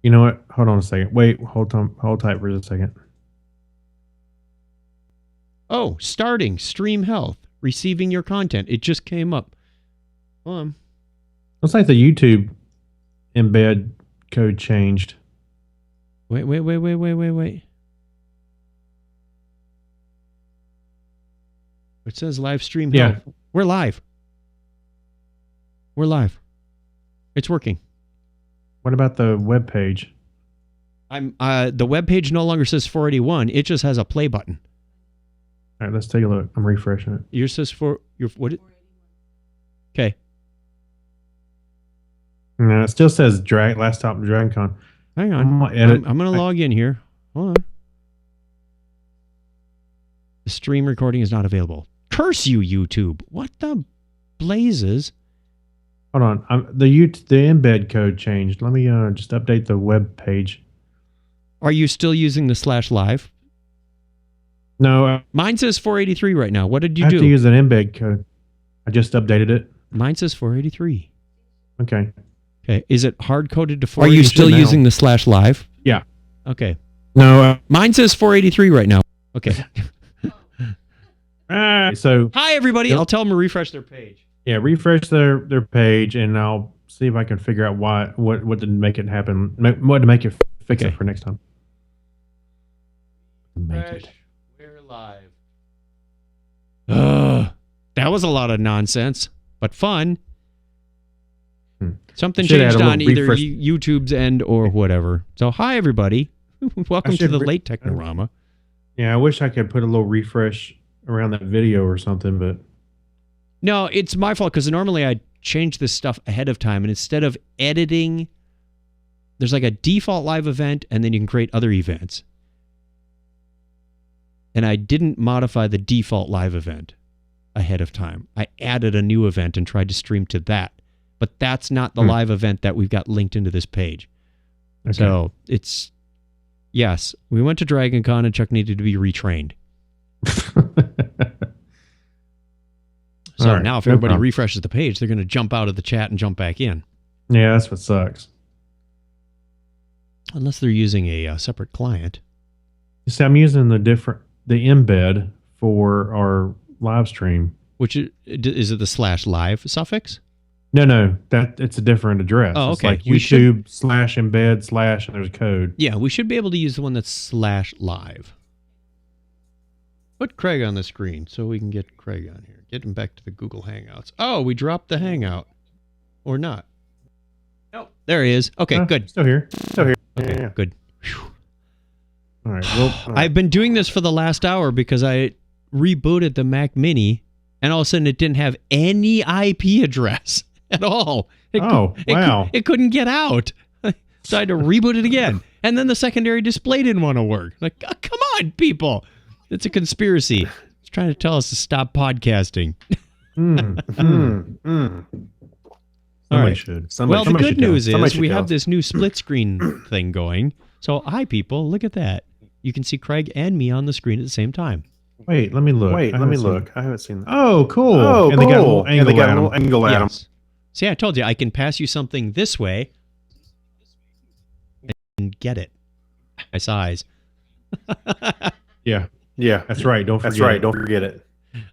You know what? Hold on a second. Wait, hold tight for a second. Oh, starting Stream Health. Receiving your content. It just came up. Hold on. Looks like the YouTube embed code changed. Wait. It says live stream health. Yeah. We're live. We're live. It's working. What about the web page? The web page no longer says 481. It just has a play button. All right, let's take a look. I'm refreshing it. Yours says what? Okay. No, it still says last stop DragonCon. Hang on. I'm going to log in here. Hold on. The stream recording is not available. Curse you, YouTube. What the blazes? Hold on. The embed code changed. Let me just update the web page. Are you still using the /live? No. Mine says 483 right now. What did you do? I do? have to use an embed code. I just updated it. Mine says 483. Okay. Okay. Is it hard-coded to 483? Are you still using the /live? Yeah. Okay. No. Mine says 483 right now. Okay. So hi, everybody. I'll tell them to refresh their page. Yeah, refresh their page, and I'll see if I can figure out what to make it happen, what to make it fix it for next time. Fresh, we're live. That was a lot of nonsense, but fun. Something changed on either YouTube's end or whatever. So, hi, everybody. Welcome to the late Technorama. Yeah, I wish I could put a little refresh around that video or something, but... No, it's my fault because normally I change this stuff ahead of time, and instead of editing, there's like a default live event, and then you can create other events. And I didn't modify the default live event ahead of time. I added a new event and tried to stream to that. But that's not the live event that we've got linked into this page. Okay. So it's... Yes, we went to DragonCon and Chuck needed to be retrained. So now if everybody refreshes the page, they're going to jump out of the chat and jump back in. Yeah, that's what sucks. Unless they're using a separate client. You see, I'm using the embed for our live stream. Which is it the /live suffix? No, it's a different address. Oh, okay. It's like YouTube /embed/ and there's a code. Yeah, we should be able to use the one that's /live. Put Kreg on the screen so we can get Kreg on here. Get him back to the Google Hangouts. Oh, we dropped the Hangout. Or not. Nope. There he is. Okay, good. Still here. Okay, yeah. Good. All right. Well, I've been doing this for the last hour because I rebooted the Mac Mini, and all of a sudden it didn't have any IP address at all. Wow. It couldn't get out. So I had to reboot it again. And then the secondary display didn't want to work. Like, oh, come on, people. It's a conspiracy. It's trying to tell us to stop podcasting. All right. Well, the good news is we have this new split screen thing going. So, hi, people. Look at that. You can see Kreg and me on the screen at the same time. Wait, let me look. I haven't seen that. Oh, cool. Oh, and cool. They got a little angle at them. See, I told you, I can pass you something this way and get it. My size. Yeah. That's right. Don't forget it.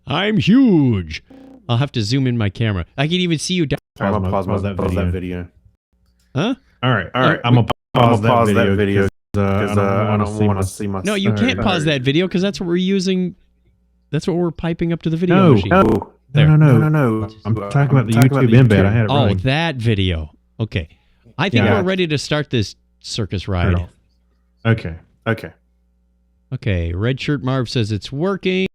I'm huge. I'll have to zoom in my camera. I can even see you down. I'm going to pause that video. Huh? All right. I'm going to pause that video. Because I don't want to see my... No, you can't pause that video because that's what we're using. That's what we're piping up to the video machine. No. I'm talking about the YouTube embed. I had it running. Oh, that video. Okay. I think we're ready to start this circus ride. Okay. Okay. Red Shirt Marv says it's working.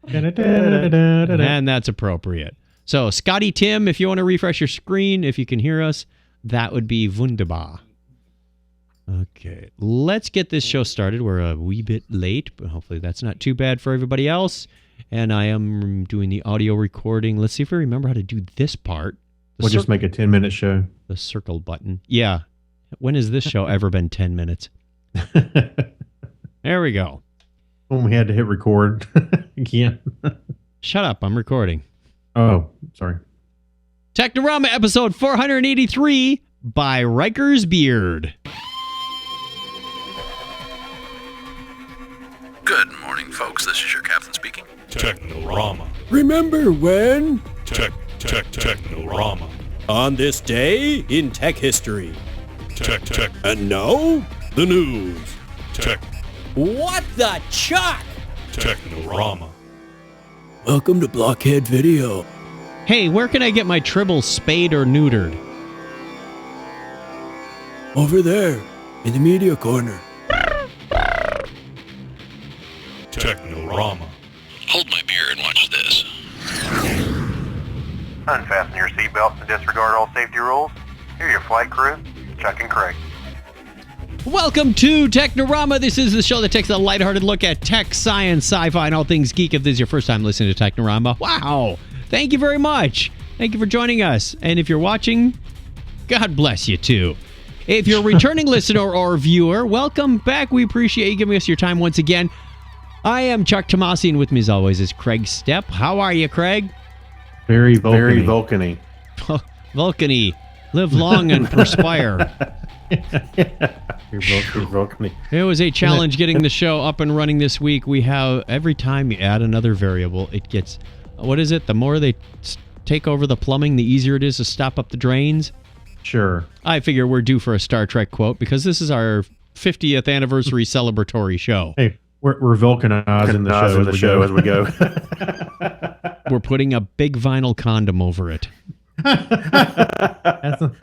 And that's appropriate. So, Scotty Tim, if you want to refresh your screen, if you can hear us, that would be wunderbar. Okay, let's get this show started. We're a wee bit late, but hopefully that's not too bad for everybody else. And I am doing the audio recording. Let's see if I remember how to do this part. We'll just make a 10-minute show. The circle button. Yeah. When has this show ever been 10 minutes? There we go. When we had to hit record again. Shut up. I'm recording. Oh, sorry. Technorama episode 483. by Riker's beard. Good morning, folks. This is your captain speaking. Technorama. Remember when? Technorama. On this day in tech history. Tech. And now, the news. Tech. What the Chuck? Technorama. Welcome to Blockhead Video. Hey, where can I get my tribble spayed or neutered? Over there, in the media corner. Technorama. Hold my beer and watch this. Unfasten your seatbelts and disregard all safety rules. Here are your flight crew, Chuck and Kreg. Welcome to Technorama. This is the show that takes a lighthearted look at tech, science, sci-fi, and all things geek. If this is your first time listening to Technorama, wow! Thank you very much. Thank you for joining us. And if you're watching, God bless you too. If you're a returning listener or viewer, welcome back. We appreciate you giving us your time once again. I am Chuck Tomasi, and with me as always is Craig Stepp. How are you, Craig? Very Vulcan-y. Vulcan-y. Live long and perspire. You're Vulcan-y. It was a challenge getting the show up and running this week. We have, every time you add another variable, it gets, what is it? The more they take over the plumbing, the easier it is to stop up the drains. Sure. I figure we're due for a Star Trek quote because this is our 50th anniversary celebratory show. Hey, we're vulcanizing the show as we go. We're putting a big vinyl condom over it.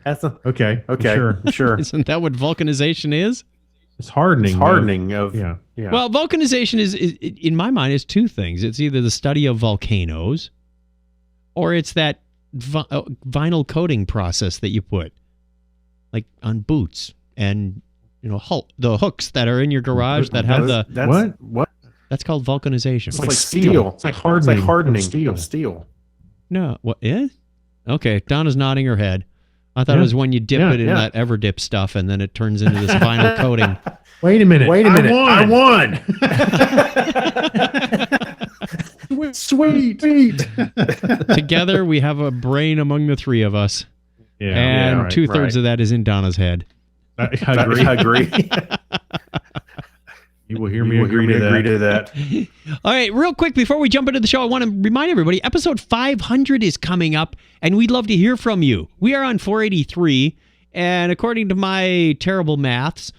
That's okay. Sure. Isn't that what vulcanization is? It's hardening. Yeah. Well, vulcanization is, in my mind, is two things. It's either the study of volcanoes, or it's that vinyl coating process that you put, like on boots and the hooks that are in your garage that have what? That's called vulcanization. It's like steel. It's like hardening steel. No, what is? Okay, Donna's nodding her head. I thought it was when you dip it in that Everdip stuff and then it turns into this vinyl coating. Wait a minute. I won. Sweet. Together we have a brain among the three of us. Yeah. And right, 2/3 of that is in Donna's head. I agree. You will hear me agree to that. All right, real quick, before we jump into the show, I want to remind everybody, episode 500 is coming up, and we'd love to hear from you. We are on 483, and according to my terrible maths,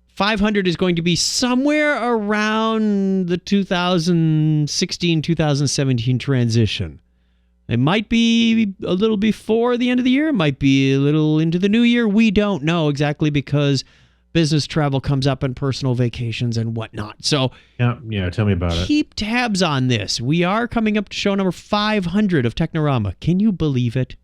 500 is going to be somewhere around the 2016-2017 transition. It might be a little before the end of the year. It might be a little into the new year. We don't know exactly because business travel comes up and personal vacations and whatnot. So yeah, tell me about it. Keep tabs on this. We are coming up to show number 500 of Technorama. Can you believe it?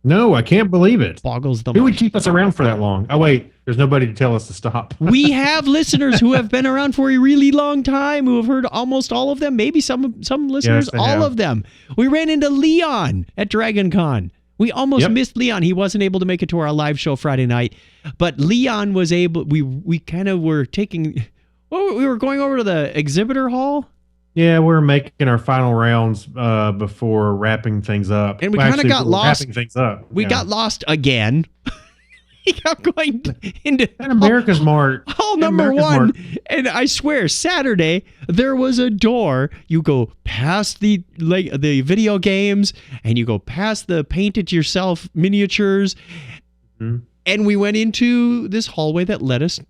No, I can't believe it. Boggles the Who mind. would keep us around for that long? Oh, wait, there's nobody to tell us to stop. We have listeners who have been around for a really long time, who have heard almost all of them, maybe some listeners, Yes, all of them. We ran into Leon at DragonCon. We almost missed Leon. He wasn't able to make it to our live show Friday night, but Leon was able. We kind of were taking. Well, we were going over to the exhibitor hall. Yeah, we're making our final rounds before wrapping things up. And we kind of got lost. Wrapping things up. We got lost again. We kept going into America's Mart. Hall number one. And I swear, Saturday, there was a door. You go past the video games, and you go past the paint-it-yourself miniatures. Mm-hmm. And we went into this hallway that led us.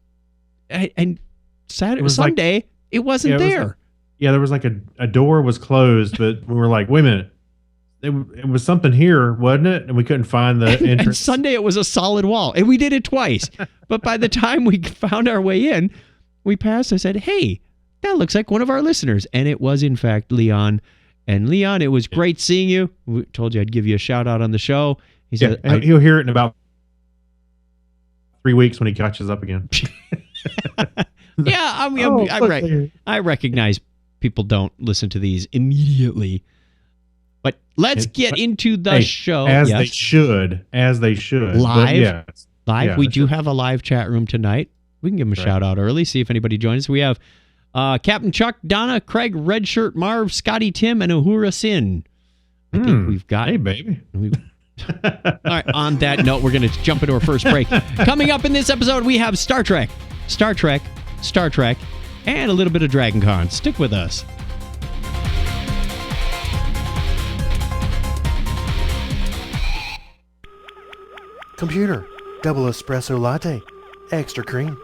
And Sunday, it wasn't there. There was like a door was closed, but we were like, wait a minute. It was something here, wasn't it? And we couldn't find the entrance. And Sunday, it was a solid wall. And we did it twice. But by the time we found our way in, we passed. I said, hey, that looks like one of our listeners. And it was, in fact, Leon. And Leon, it was great seeing you. We told you I'd give you a shout out on the show. He said, he'll hear it in about 3 weeks when he catches up again. Yeah, I recognize people don't listen to these immediately. But let's get into the show. They should. Live. Yeah, we do have a live chat room tonight. We can give them a shout out early, see if anybody joins us. We have Captain Chuck, Donna, Craig, Redshirt, Marv, Scotty, Tim, and Uhura Sin. I think we've got... Hey, baby. All right, on that note, we're going to jump into our first break. Coming up in this episode, we have Star Trek, and a little bit of DragonCon. Stick with us. Computer, double espresso latte, extra cream,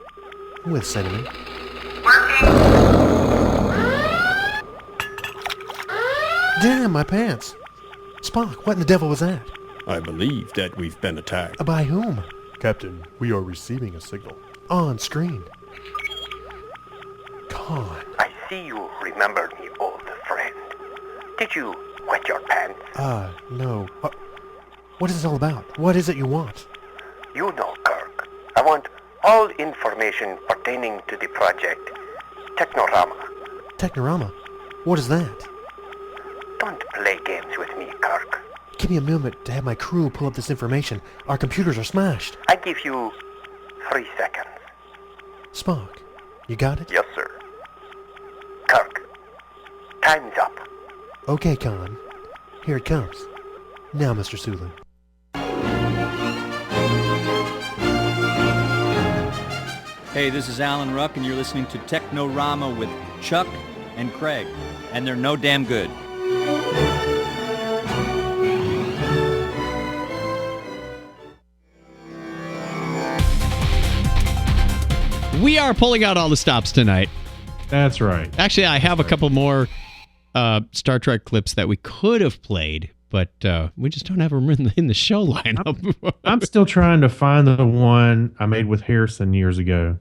with cinnamon. Damn, my pants. Spock, what in the devil was that? I believe that we've been attacked. By whom? Captain, we are receiving a signal. On screen. Con. I see you remembered me, old friend. Did you wet your pants? No. What is this all about? What is it you want? You know, Kirk. I want all information pertaining to the project Technorama. Technorama? What is that? Don't play games with me, Kirk. Give me a moment to have my crew pull up this information. Our computers are smashed. I give you 3 seconds. Spock, you got it? Yes, sir. Kirk, time's up. Okay, Con. Here it comes. Now, Mr. Sulu. Hey, this is Alan Ruck, and you're listening to Technorama with Chuck and Kreg, and they're no damn good. We are pulling out all the stops tonight. That's right. Actually, I have a couple more Star Trek clips that we could have played, but we just don't have them in the show lineup. I'm still trying to find the one I made with Harrison years ago,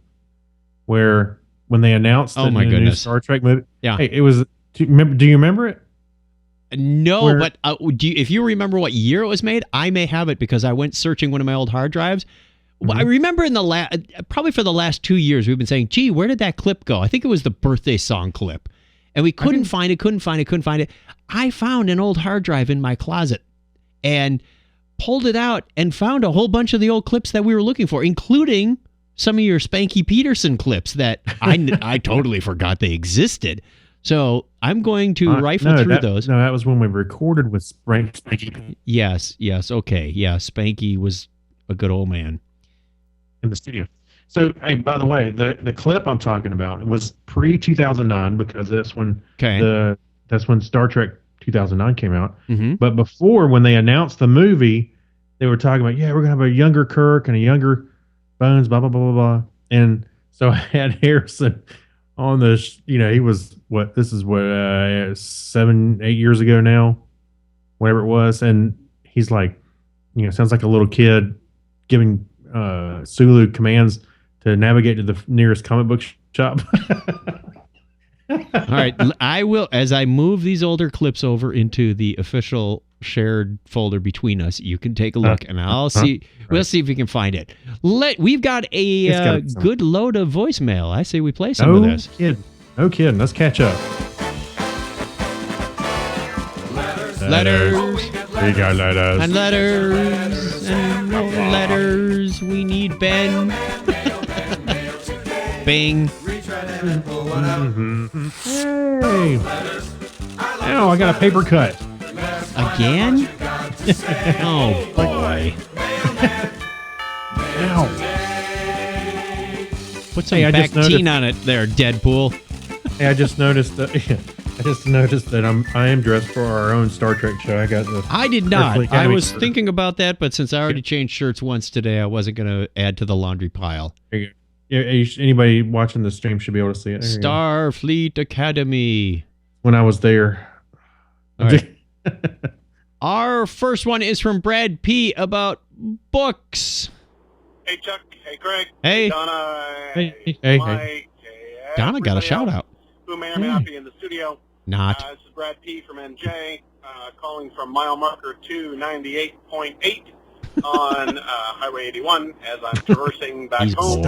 where when they announced the new Star Trek movie, yeah, hey, it was. Do you remember it? No, but if you remember what year it was made, I may have it because I went searching one of my old hard drives. Mm-hmm. I remember in the probably for the last 2 years, we've been saying, "Gee, where did that clip go?" I think it was the birthday song clip, and we couldn't find it. I found an old hard drive in my closet and pulled it out and found a whole bunch of the old clips that we were looking for, including some of your Spanky Peterson clips that I totally forgot they existed. So I'm going to rifle through those. No, that was when we recorded with Spanky. Yes. Okay. Yeah, Spanky was a good old man. In the studio. So, hey, by the way, the clip I'm talking about was pre-2009 because that's when Star Trek 2009 came out. Mm-hmm. But before, when they announced the movie, they were talking about, we're gonna have a younger Kirk and a younger Bones, blah blah blah blah blah. And so I had Harrison on this. He was 7-8 years ago now, whatever it was, and he's like, sounds like a little kid giving Sulu commands to navigate to the nearest comic book shop. All right, I will, as I move these older clips over into the official shared folder between us, you can take a look, and I'll see. We'll see if we can find it. We've got a good load of voicemail. I say we play some of this. No kidding. Let's catch up. Letters. We got letters. And letters. And more letters. We need Ben. Bing. Mm-hmm. Hey. Ow, I got a paper cut. Again? Oh, boy. Ow. Put some Bactine on it there, Deadpool. Hey, I just noticed that I am dressed for our own Star Trek show. I did not. I was thinking about that, but since I already changed shirts once today, I wasn't going to add to the laundry pile. There you go. Anybody watching the stream should be able to see it. Starfleet Academy. When I was there. All right. Our first one is from Brad P. about books. Hey, Chuck. Hey, Kreg. Hey. Donna. Hey. Mike. Donna got a shout out. Who may or may not be in the studio. Not. This is Brad P. from NJ, calling from mile marker 298.8 on Highway 81 as I'm traversing back home.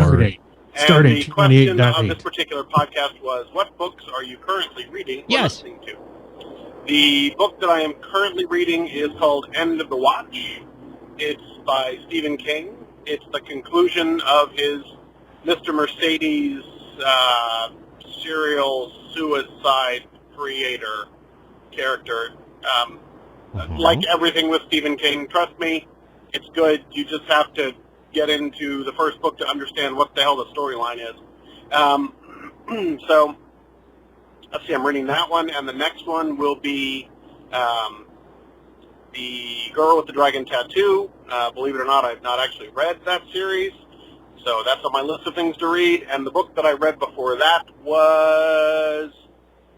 Starting the question of this particular podcast was, what books are you currently reading or listening to? The book that I am currently reading is called End of the Watch. It's by Stephen King. It's the conclusion of his Mr. Mercedes serial suicide creator character. Like everything with Stephen King, trust me, it's good. You just have to get into the first book to understand what the hell the storyline is. So, let's see, I'm reading that one, and the next one will be The Girl with the Dragon Tattoo. Believe it or not, I've not actually read that series, so that's on my list of things to read. And the book that I read before that was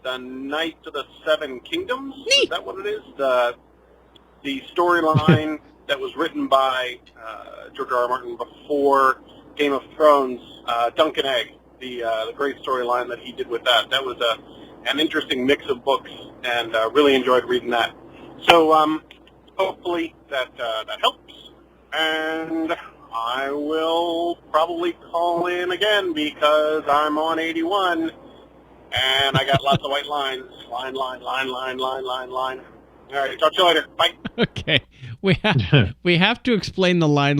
The Knight of the Seven Kingdoms. Is that what it is? The storyline that was written by George R. R. Martin before Game of Thrones, Dunk and Egg, the great storyline that he did with that. That was an interesting mix of books, and really enjoyed reading that. So hopefully that helps, and I will probably call in again because I'm on 81, and I got lots of white lines. Line. All right, talk to you later. Bye. Okay. We have to explain the line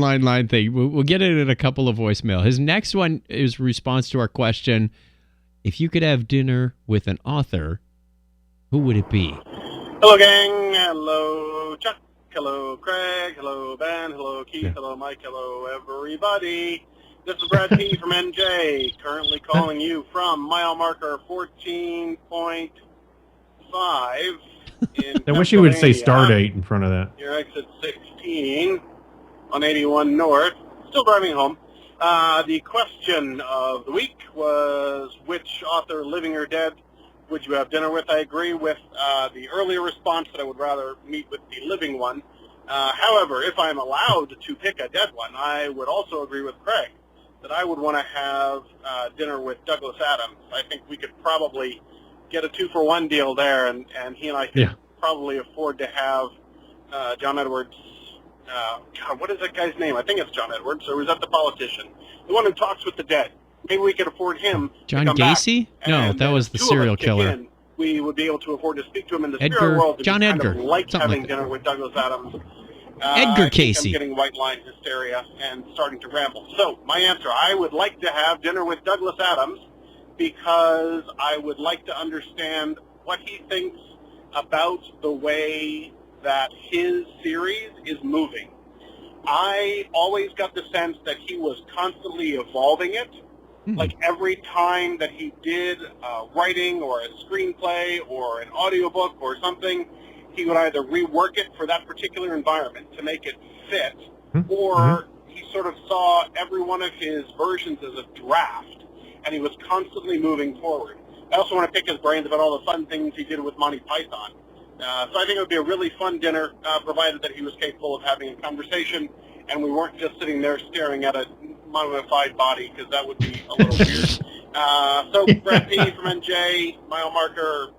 thing. We'll get it in a couple of voicemail. His next one is response to our question, if you could have dinner with an author, who would it be? Hello, gang. Hello, Chuck. Hello, Craig. Hello, Ben. Hello, Keith. Yeah. Hello, Mike. Hello, everybody. This is Brad P. from NJ, currently calling you from mile marker 14.5 in I wish you would say Pennsylvania. Stardate in front of that. Your exit 16 on 81 North. Still driving home. The question of the week was, which author, living or dead, would you have dinner with? I agree with the earlier response that I would rather meet with the living one. However, if I'm allowed to pick a dead one, I would also agree with Craig that I would want to have dinner with Douglas Adams. I think we could probably get a 2-for-1 deal there, and he and I could probably afford to have John Edwards. God, what is that guy's name? I think it's John Edwards, or was that the politician? The one who talks with the dead. Maybe we could afford him John to come Gacy? back, No, and that was the two of us serial kick killer. in. We would be able to afford to speak to him in the Edgar- spirit world. John Kind Edgar, of like something having like dinner with Douglas Adams. Edgar I think Casey. I'm getting white line hysteria and starting to ramble. So my answer, I would like to have dinner with Douglas Adams because I would like to understand what he thinks about the way that his series is moving. I always got the sense that he was constantly evolving it. Like every time that he did writing or a screenplay or an audiobook or something, he would either rework it for that particular environment to make it fit, or he sort of saw every one of his versions as a draft, and he was constantly moving forward. I also want to pick his brains about all the fun things he did with Monty Python. So I think it would be a really fun dinner, provided that he was capable of having a conversation, and we weren't just sitting there staring at a mummified body, because that would be a little weird. So Brad P. from NJ, mile marker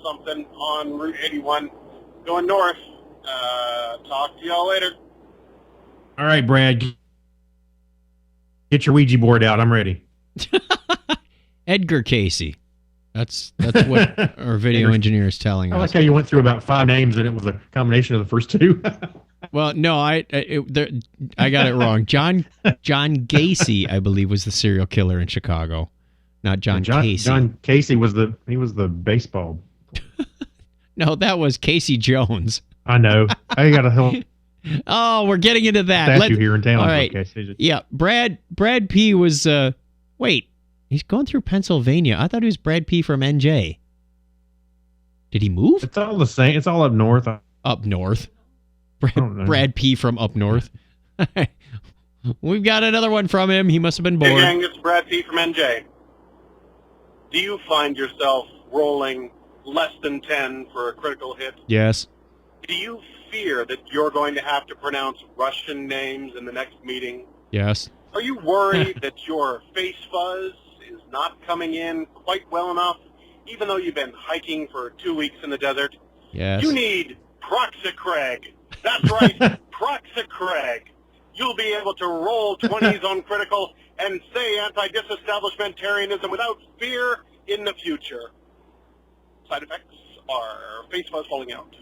something on Route 81, going north. Talk to y'all later. All right, Brad. Get your Ouija board out. I'm ready. Edgar Casey. That's what our video engineer is telling I us. like how you went through about 5 names and it was a combination of the first 2. Well, no, I got it wrong. John Gacy, I believe, was the serial killer in Chicago, not John Casey. John Casey was the baseball. No, that was Casey Jones. I know. I got a whole Oh, we're getting into that. statue here in town. All right. Okay. Yeah, Brad P was. Wait, he's going through Pennsylvania. I thought he was Brad P from NJ. Did he move? It's all the same. It's all up north. Up north. don't know. Brad P from up north. We've got another one from him. He must have been bored. Hey gang, it's Brad P. from NJ. Do you find yourself rolling less than 10 for a critical hit? Yes. Do you fear that you're going to have to pronounce Russian names in the next meeting? Yes. Are you worried that your face fuzz is not coming in quite well enough, even though you've been hiking for 2 weeks in the desert? Yes. You need Kreg. That's right, Kreg. You'll be able to roll 20s on critical and say anti-disestablishmentarianism without fear in the future. Side effects are face fuzz falling out,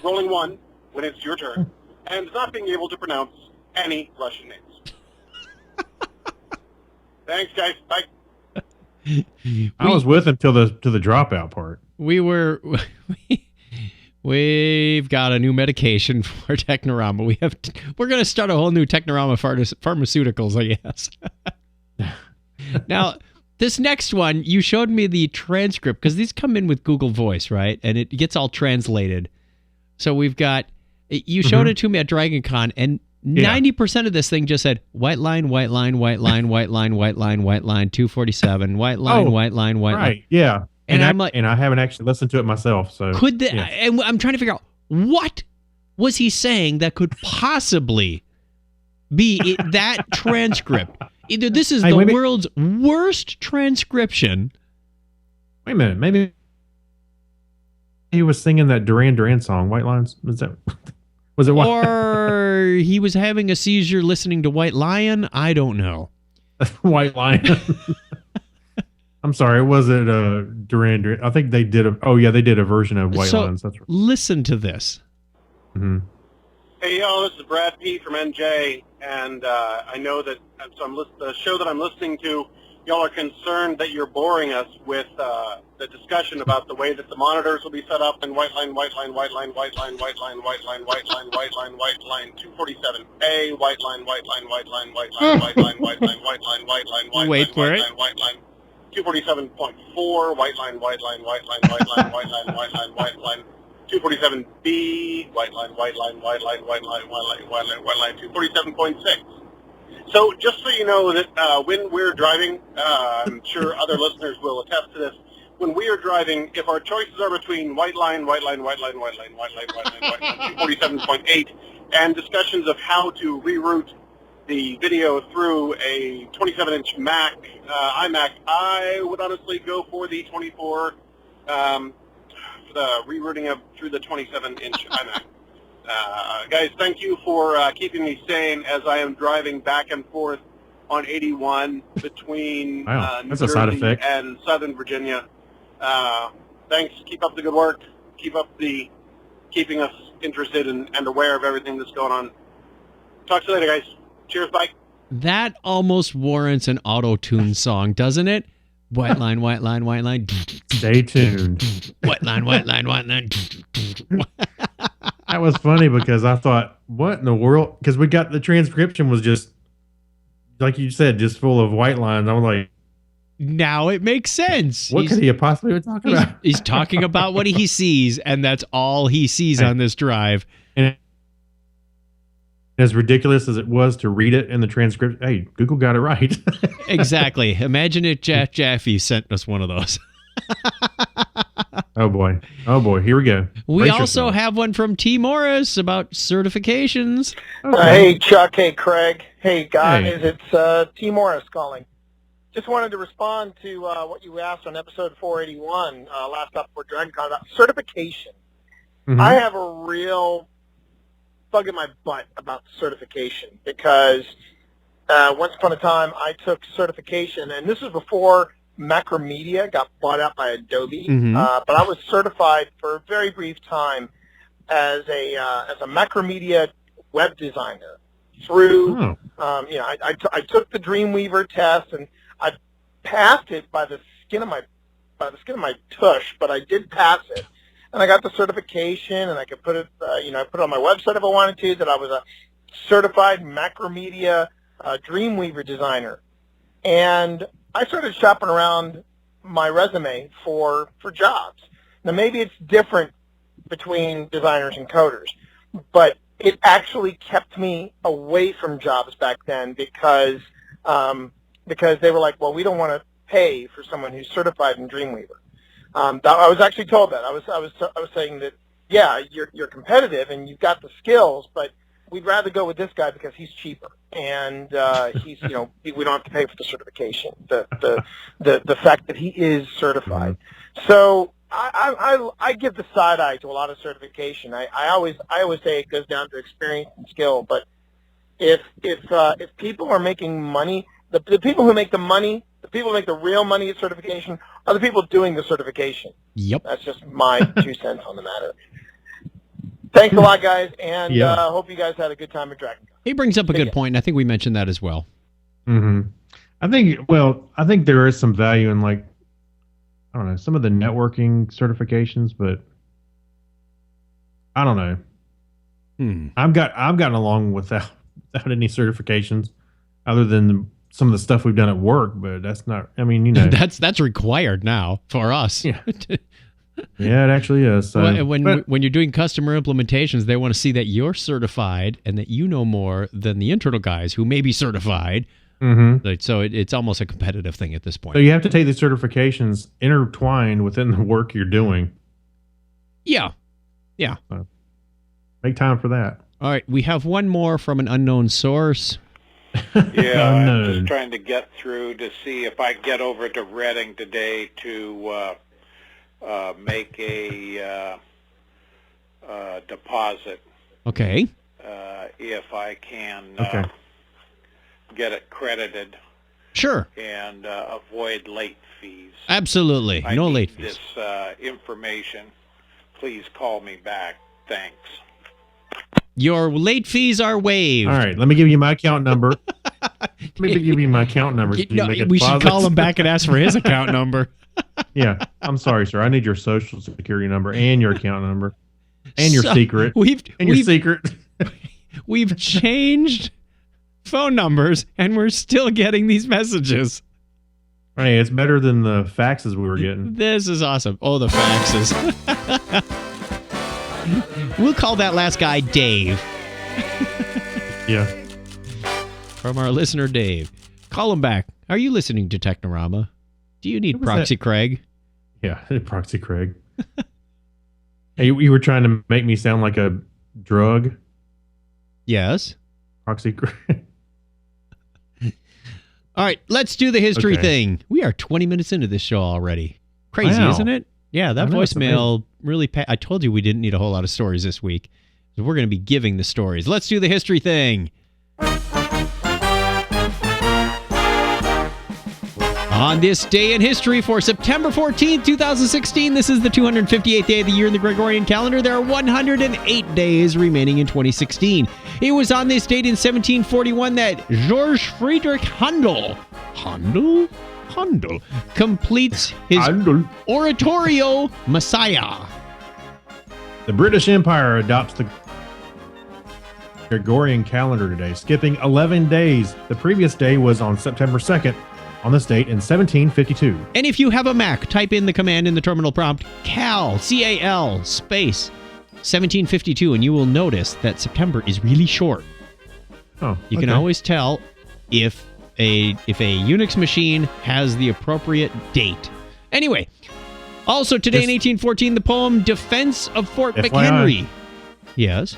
rolling 1 when it's your turn, and not being able to pronounce any Russian names. Thanks, guys. Bye. I was with him till the dropout part. We were We've got a new medication for Technorama. We're going to start a whole new Technorama pharmaceuticals, I guess. Now, this next one, you showed me the transcript because these come in with Google Voice, right? And it gets all translated. So we've got, you showed it to me at DragonCon, and 90% of this thing just said white line, white line, white line, white line, white line, white line, 247, white line, white line, white line. Right, yeah. And I'm like, and I haven't actually listened to it myself. So and I'm trying to figure out what was he saying that could possibly be that transcript. Either this is the world's worst transcription. Wait a minute, maybe he was singing that Duran Duran song, White Lines. Was it White? Or he was having a seizure listening to White Lion? I don't know. White Lion. I'm sorry, it wasn't Duran Duran. I think they did they did a version of White Lines. That's right. Listen to this. Mm-hmm. Hey, y'all, this is Brad P. from NJ, and I know that the show that I'm listening to, y'all are concerned that you're boring us with the discussion about the way that the monitors will be set up and white line, white line, white line, white line, white line, white line, white line, white line, white line, 247A, white line, white line, white line, white line, white line, white line, white line, white line, white line, wait for it. white line, 247.4, white line, white line, white line, white line, white line, white line, white line, 247B, white line, white line, white line, white line, white line, white line, white line, 247.6. So just so you know that when we're driving, I'm sure other listeners will attest to this, when we are driving, if our choices are between white line, white line, white line, white line, white line, white line, white line, 247.8, and discussions of how to reroute the video through a 27-inch Mac, iMac, I would honestly go for the 24, the rerouting through the 27-inch iMac. Guys, thank you for keeping me sane as I am driving back and forth on 81 between New Jersey and Southern Virginia. Thanks. Keep up the good work. Keeping us interested and aware of everything that's going on. Talk to you later, guys. Cheers, bye. That almost warrants an auto-tune song, doesn't it? White line, white line, white line. Stay tuned. White line, white line, white line. That was funny because I thought, what in the world? Because we got the transcription was just, like you said, just full of white lines. I was like, now it makes sense. What could he have possibly been talking about? He's talking about what he sees, and that's all he sees on this drive. And as ridiculous as it was to read it in the transcript, hey, Google got it right. Exactly. Imagine if Jeff Jaffe sent us one of those. Oh boy. Here we go. We also have one from T. Morris about certifications. Hey, Chuck. Hey, Kreg. Hey, guys. Hey. It's T. Morris calling. Just wanted to respond to what you asked on episode 481 last up for DragonCon about certification. Mm-hmm. I have a real bug in my butt about certification because once upon a time I took certification, and this was before Macromedia got bought out by Adobe, but I was certified for a very brief time as a Macromedia web designer through, I took the Dreamweaver test and I passed it by the skin of my tush, but I did pass it. And I got the certification, and I could put it, I put it on my website if I wanted to, that I was a certified Macromedia Dreamweaver designer. And I started shopping around my resume for jobs. Now, maybe it's different between designers and coders, but it actually kept me away from jobs back then because they were like, well, we don't want to pay for someone who's certified in Dreamweaver. I was actually told that. I was saying that, yeah, you're competitive and you've got the skills, but we'd rather go with this guy because he's cheaper and we don't have to pay for the certification. The fact that he is certified. So I give the side eye to a lot of certification. I always say it goes down to experience and skill. But if people are making money, the people who make the money. The people who make the real money at certification are the people doing the certification. Yep. That's just my 2 cents on the matter. Thanks a lot, guys, and hope you guys had a good time at DragonCon. He brings up a good point, and I think we mentioned that as well. Mm-hmm. I think there is some value in, like, I don't know, some of the networking certifications, but I don't know. I've gotten along without any certifications, other than some of the stuff we've done at work. But that's not. I mean, that's required now for us. Yeah, yeah, it actually is. So, when you're doing customer implementations, they want to see that you're certified and that you know more than the internal guys who may be certified. So it's almost a competitive thing at this point. So you have to take these certifications intertwined within the work you're doing. Yeah. So make time for that. All right, we have one more from an unknown source. Yeah, I'm just trying to get through to see if I get over to Reading today to make a deposit. Okay. If I can get it credited. Sure. And avoid late fees. Absolutely. No late fees. This information. Please call me back. Thanks. Your late fees are waived. All right, let me give you my account number. We should call him back and ask for his account number. Yeah, I'm sorry, sir. I need your social security number and your account number and your secret. Your secret. We've changed phone numbers and we're still getting these messages. Hey, it's better than the faxes we were getting. This is awesome. Oh, the faxes. We'll call that last guy Dave. Yeah. From our listener, Dave. Call him back. Are you listening to Technorama? Do you need Proxy Kreg? Yeah, Proxy Kreg. Hey, you were trying to make me sound like a drug? Yes. Proxy Kreg. All right, let's do the history thing. We are 20 minutes into this show already. Crazy, isn't it? Yeah, that voicemail really... I told you we didn't need a whole lot of stories this week. So we're going to be giving the stories. Let's do the history thing. On this day in history for September 14th, 2016, this is the 258th day of the year in the Gregorian calendar. There are 108 days remaining in 2016. It was on this date in 1741 that George Friedrich Handel completes his oratorio Messiah. The British Empire adopts the Gregorian calendar today, skipping 11 days. The previous day was on September 2nd. On this date in 1752. And if you have a Mac, type in the command in the terminal prompt, CAL, C-A-L, space, 1752, and you will notice that September is really short. You can always tell if a Unix machine has the appropriate date. Anyway, also today in 1814, the poem Defense of Fort McHenry. Yes.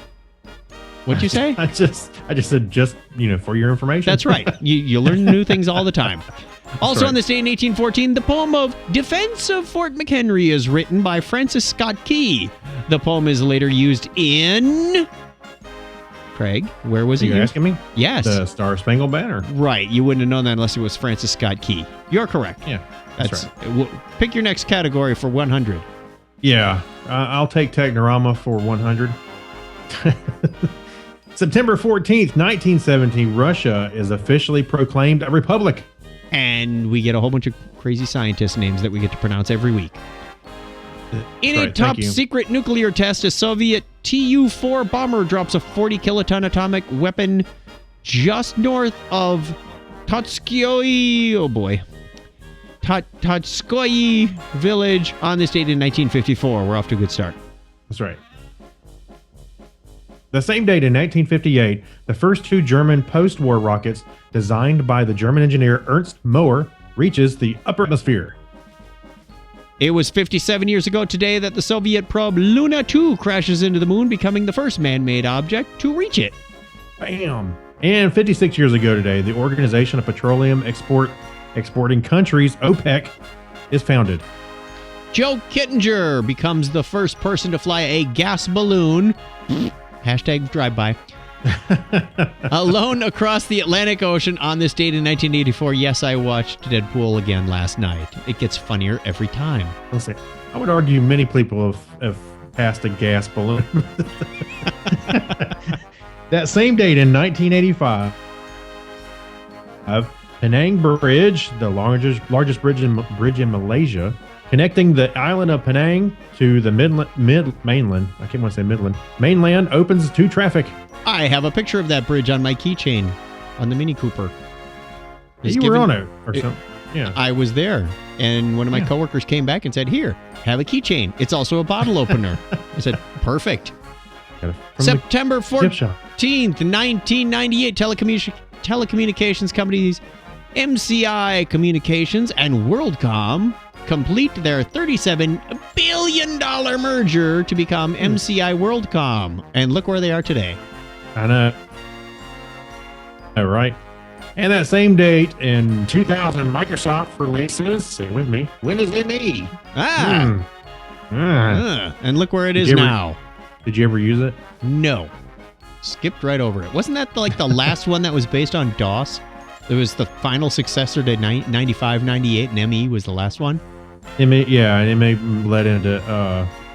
What'd you say? I just said for your information. That's right. You learn new things all the time. Also on this day in 1814, the poem of Defense of Fort McHenry is written by Francis Scott Key. The poem is later used in... Craig, where was it used? Are you asking me? Yes. The Star Spangled Banner. Right. You wouldn't have known that unless it was Francis Scott Key. You're correct. Yeah, that's right. Pick your next category for 100. Yeah, I'll take Technorama for 100. September 14th, 1917, Russia is officially proclaimed a republic. And we get a whole bunch of crazy scientist names that we get to pronounce every week. In a top-secret nuclear test, a Soviet Tu-4 bomber drops a 40-kiloton atomic weapon just north of Totskoye, Totskoye village on this date in 1954. We're off to a good start. That's right. The same date in 1958, the first two German post-war rockets designed by the German engineer Ernst Mohr reaches the upper atmosphere. It was 57 years ago today that the Soviet probe Luna 2 crashes into the moon, becoming the first man-made object to reach it. Bam! And 56 years ago today, the Organization of Petroleum Exporting Countries, OPEC, is founded. Joe Kittinger becomes the first person to fly a gas balloon... Hashtag drive-by. Alone across the Atlantic Ocean on this date in 1984. Yes, I watched Deadpool again last night. It gets funnier every time. Listen, I would argue many people have passed a gas balloon. That same date in 1985, Penang Bridge, the largest bridge in Malaysia, Connecting the island of Penang to the mainland. I can't want to say Midland. Mainland opens to traffic. I have a picture of that bridge on my keychain on the Mini Cooper. You were on it or something. Yeah. I was there. And one of my coworkers came back and said, here, have a keychain. It's also a bottle opener. I said, perfect. September 14th, 1998, telecommunications companies MCI Communications and WorldCom complete their $37 billion merger to become MCI WorldCom. And look where they are today. I know. All right. And that same date in 2000, Microsoft releases, say with me, Windows ME. And look where it is now. Did you ever use it? No. Skipped right over it. Wasn't that like the last one that was based on DOS? It was the final successor to 95, 98, and ME was the last one? ME, yeah, and ME led into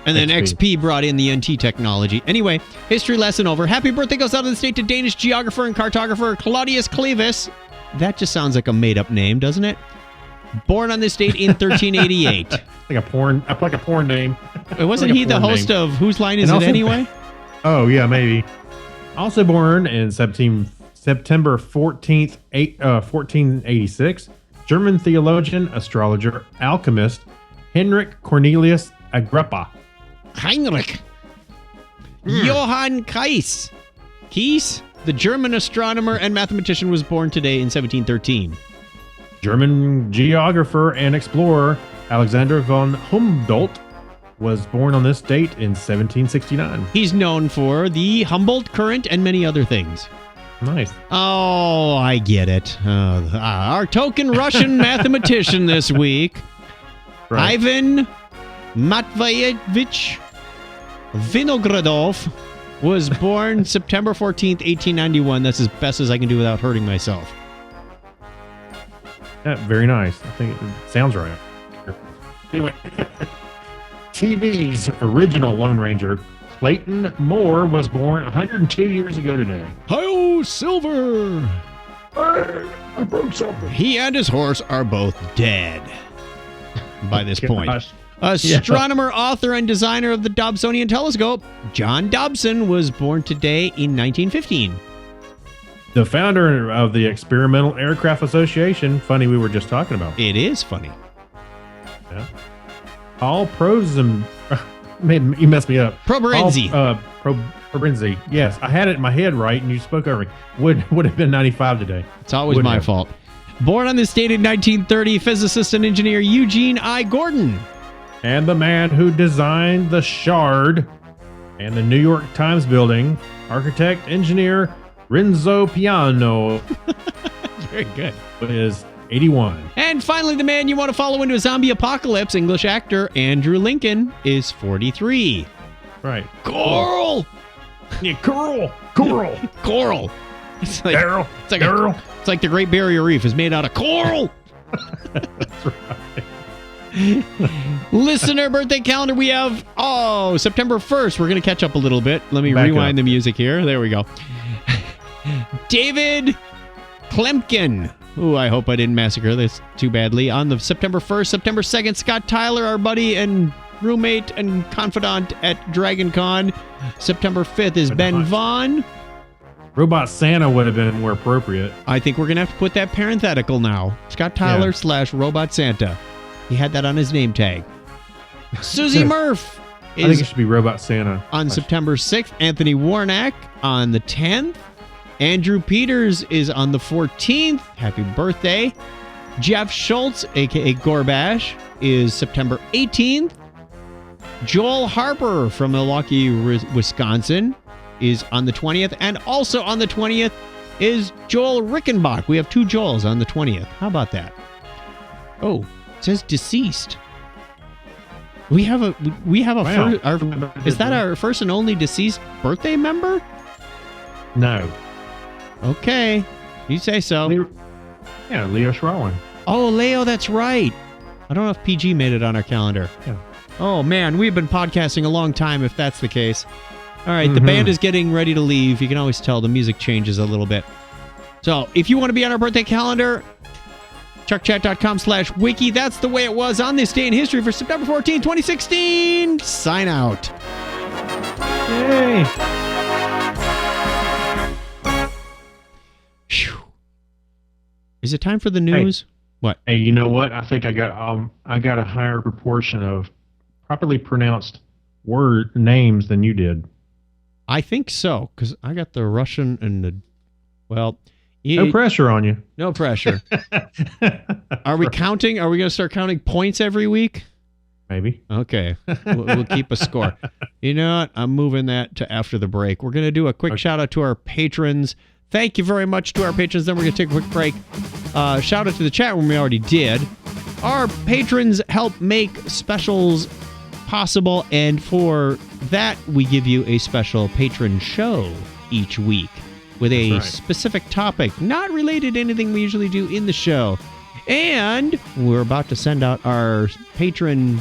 and then XP brought in the NT technology. Anyway, history lesson over. Happy birthday goes out of the state to Danish geographer and cartographer Claudius Clevis. That just sounds like a made-up name, doesn't it? Born on this date in 1388. like a porn name. Wasn't he the host of Whose Line Is It Anyway? Oh, yeah, maybe. Also born in September 14th, 1486, German theologian, astrologer, alchemist, Henrik Cornelius Agrippa. Heinrich. Johann Kais. Kies, the German astronomer and mathematician, was born today in 1713. German geographer and explorer Alexander von Humboldt was born on this date in 1769. He's known for the Humboldt Current and many other things. Nice. Oh, I get it. Our token Russian mathematician this week, right. Ivan Matveyevich Vinogradov, was born September 14th, 1891. That's as best as I can do without hurting myself. Yeah, very nice. I think it sounds right. Anyway, TV's original Lone Ranger, Clayton Moore, was born 102 years ago today. Hi-oh, Silver! Hey, I broke something. He and his horse are both dead by this point. Astronomer, author, and designer of the Dobsonian telescope, John Dobson, was born today in 1915. The founder of the Experimental Aircraft Association, funny we were just talking about. It is funny. Yeah. Paul Prozum, you messed me up. Proberenzi. Proberenzi. Yes, I had it in my head right, and you spoke over it. Would have been 95 today. It's always my fault. Born on this date in 1930, physicist and engineer Eugene I. Gordon. And the man who designed the Shard and the New York Times building, architect, engineer Renzo Piano. Very good. Is 81. And finally, the man you want to follow into a zombie apocalypse, English actor Andrew Lincoln, is 43. Right. Coral! Yeah, Coral! Coral! It's like, Daryl! It's like the Great Barrier Reef is made out of coral! That's right. Listener birthday calendar, we have, September 1st. We're going to catch up a little bit. Let me rewind the music here. There we go. David Klemkin. Ooh, I hope I didn't massacre this too badly. On the September 1st, September 2nd, Scott Tyler, our buddy and roommate and confidant at DragonCon. September 5th is Ben Vaughn. Robot Santa would have been more appropriate. I think we're going to have to put that parenthetical now. Scott Tyler / Robot Santa. He had that on his name tag. Susie Murph. I think it should be Robot Santa. On September 6th, Anthony Warnack on the 10th. Andrew Peters is on the 14th. Happy birthday. Jeff Schultz, a.k.a. Gorbash, is September 18th. Joel Harper from Milwaukee, Wisconsin, is on the 20th. And also on the 20th is Joel Rickenbach. We have two Joels on the 20th. How about that? Oh, it says deceased. We have a wow. Is that our first and only deceased birthday member? No. Okay, you say so. Leo Schrawin. Oh, Leo, that's right. I don't know if PG made it on our calendar. Yeah. Oh, man, we've been podcasting a long time if that's the case. All right, the band is getting ready to leave. You can always tell the music changes a little bit. So if you want to be on our birthday calendar, chuckchat.com/wiki. That's the way it was on this day in history for September 14, 2016. Sign out. Yay. Whew. Is it time for the news? Hey. What? Hey, you know what? I think I got a higher proportion of properly pronounced word names than you did. I think so, because I got the Russian and the, well... No pressure on you. No pressure. Are we counting? Are we going to start counting points every week? Maybe. Okay. We'll keep a score. You know what? I'm moving that to after the break. We're going to do a quick shout out to our patrons. Thank you very much to our patrons. Then we're going to take a quick break. Shout out to the chat room we already did. Our patrons help make specials possible, and for that, we give you a special patron show each week with a specific topic, not related to anything we usually do in the show. And we're about to send out our patron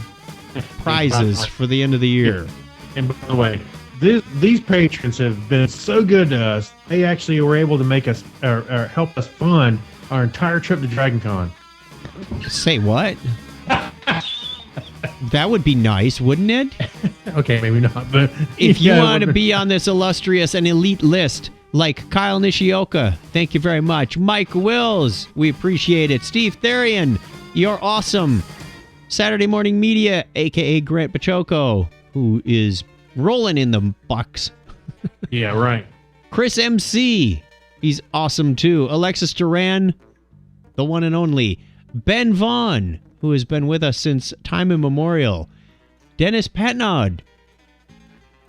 prizes for the end of the year. And by the way, these patrons have been so good to us. They actually were able to make us or help us fund our entire trip to DragonCon. Say what? That would be nice, wouldn't it? Okay, maybe not. But if you want to be on this illustrious and elite list, like Kyle Nishioka, thank you very much. Mike Wills, we appreciate it. Steve Therian, you're awesome. Saturday Morning Media, a.k.a. Grant Pachoco, who is rolling in the bucks. Yeah, right. Chris MC, he's awesome too. Alexis Duran, the one and only. Ben Vaughn, who has been with us since time immemorial. Dennis Patnod,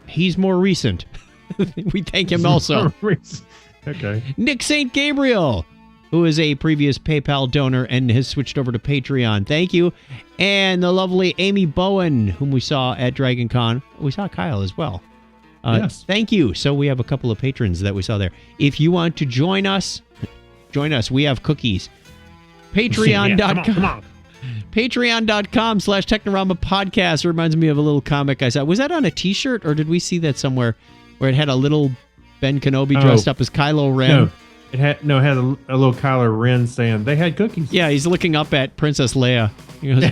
he's more recent. We thank him also. Okay. Nick St. Gabriel, who is a previous PayPal donor and has switched over to Patreon. Thank you. And the lovely Amy Bowen, whom we saw at DragonCon. We saw Kyle as well. Yes. Thank you. So we have a couple of patrons that we saw there. If you want to join us. We have cookies. Patreon.com. Come on. Patreon.com/Technorama podcast reminds me of a little comic I saw. Was that on a t-shirt or did we see that somewhere where it had a little Ben Kenobi dressed up as Kylo Ren? No, it had a little Kylo Ren saying they had cookies. Yeah, he's looking up at Princess Leia. He goes,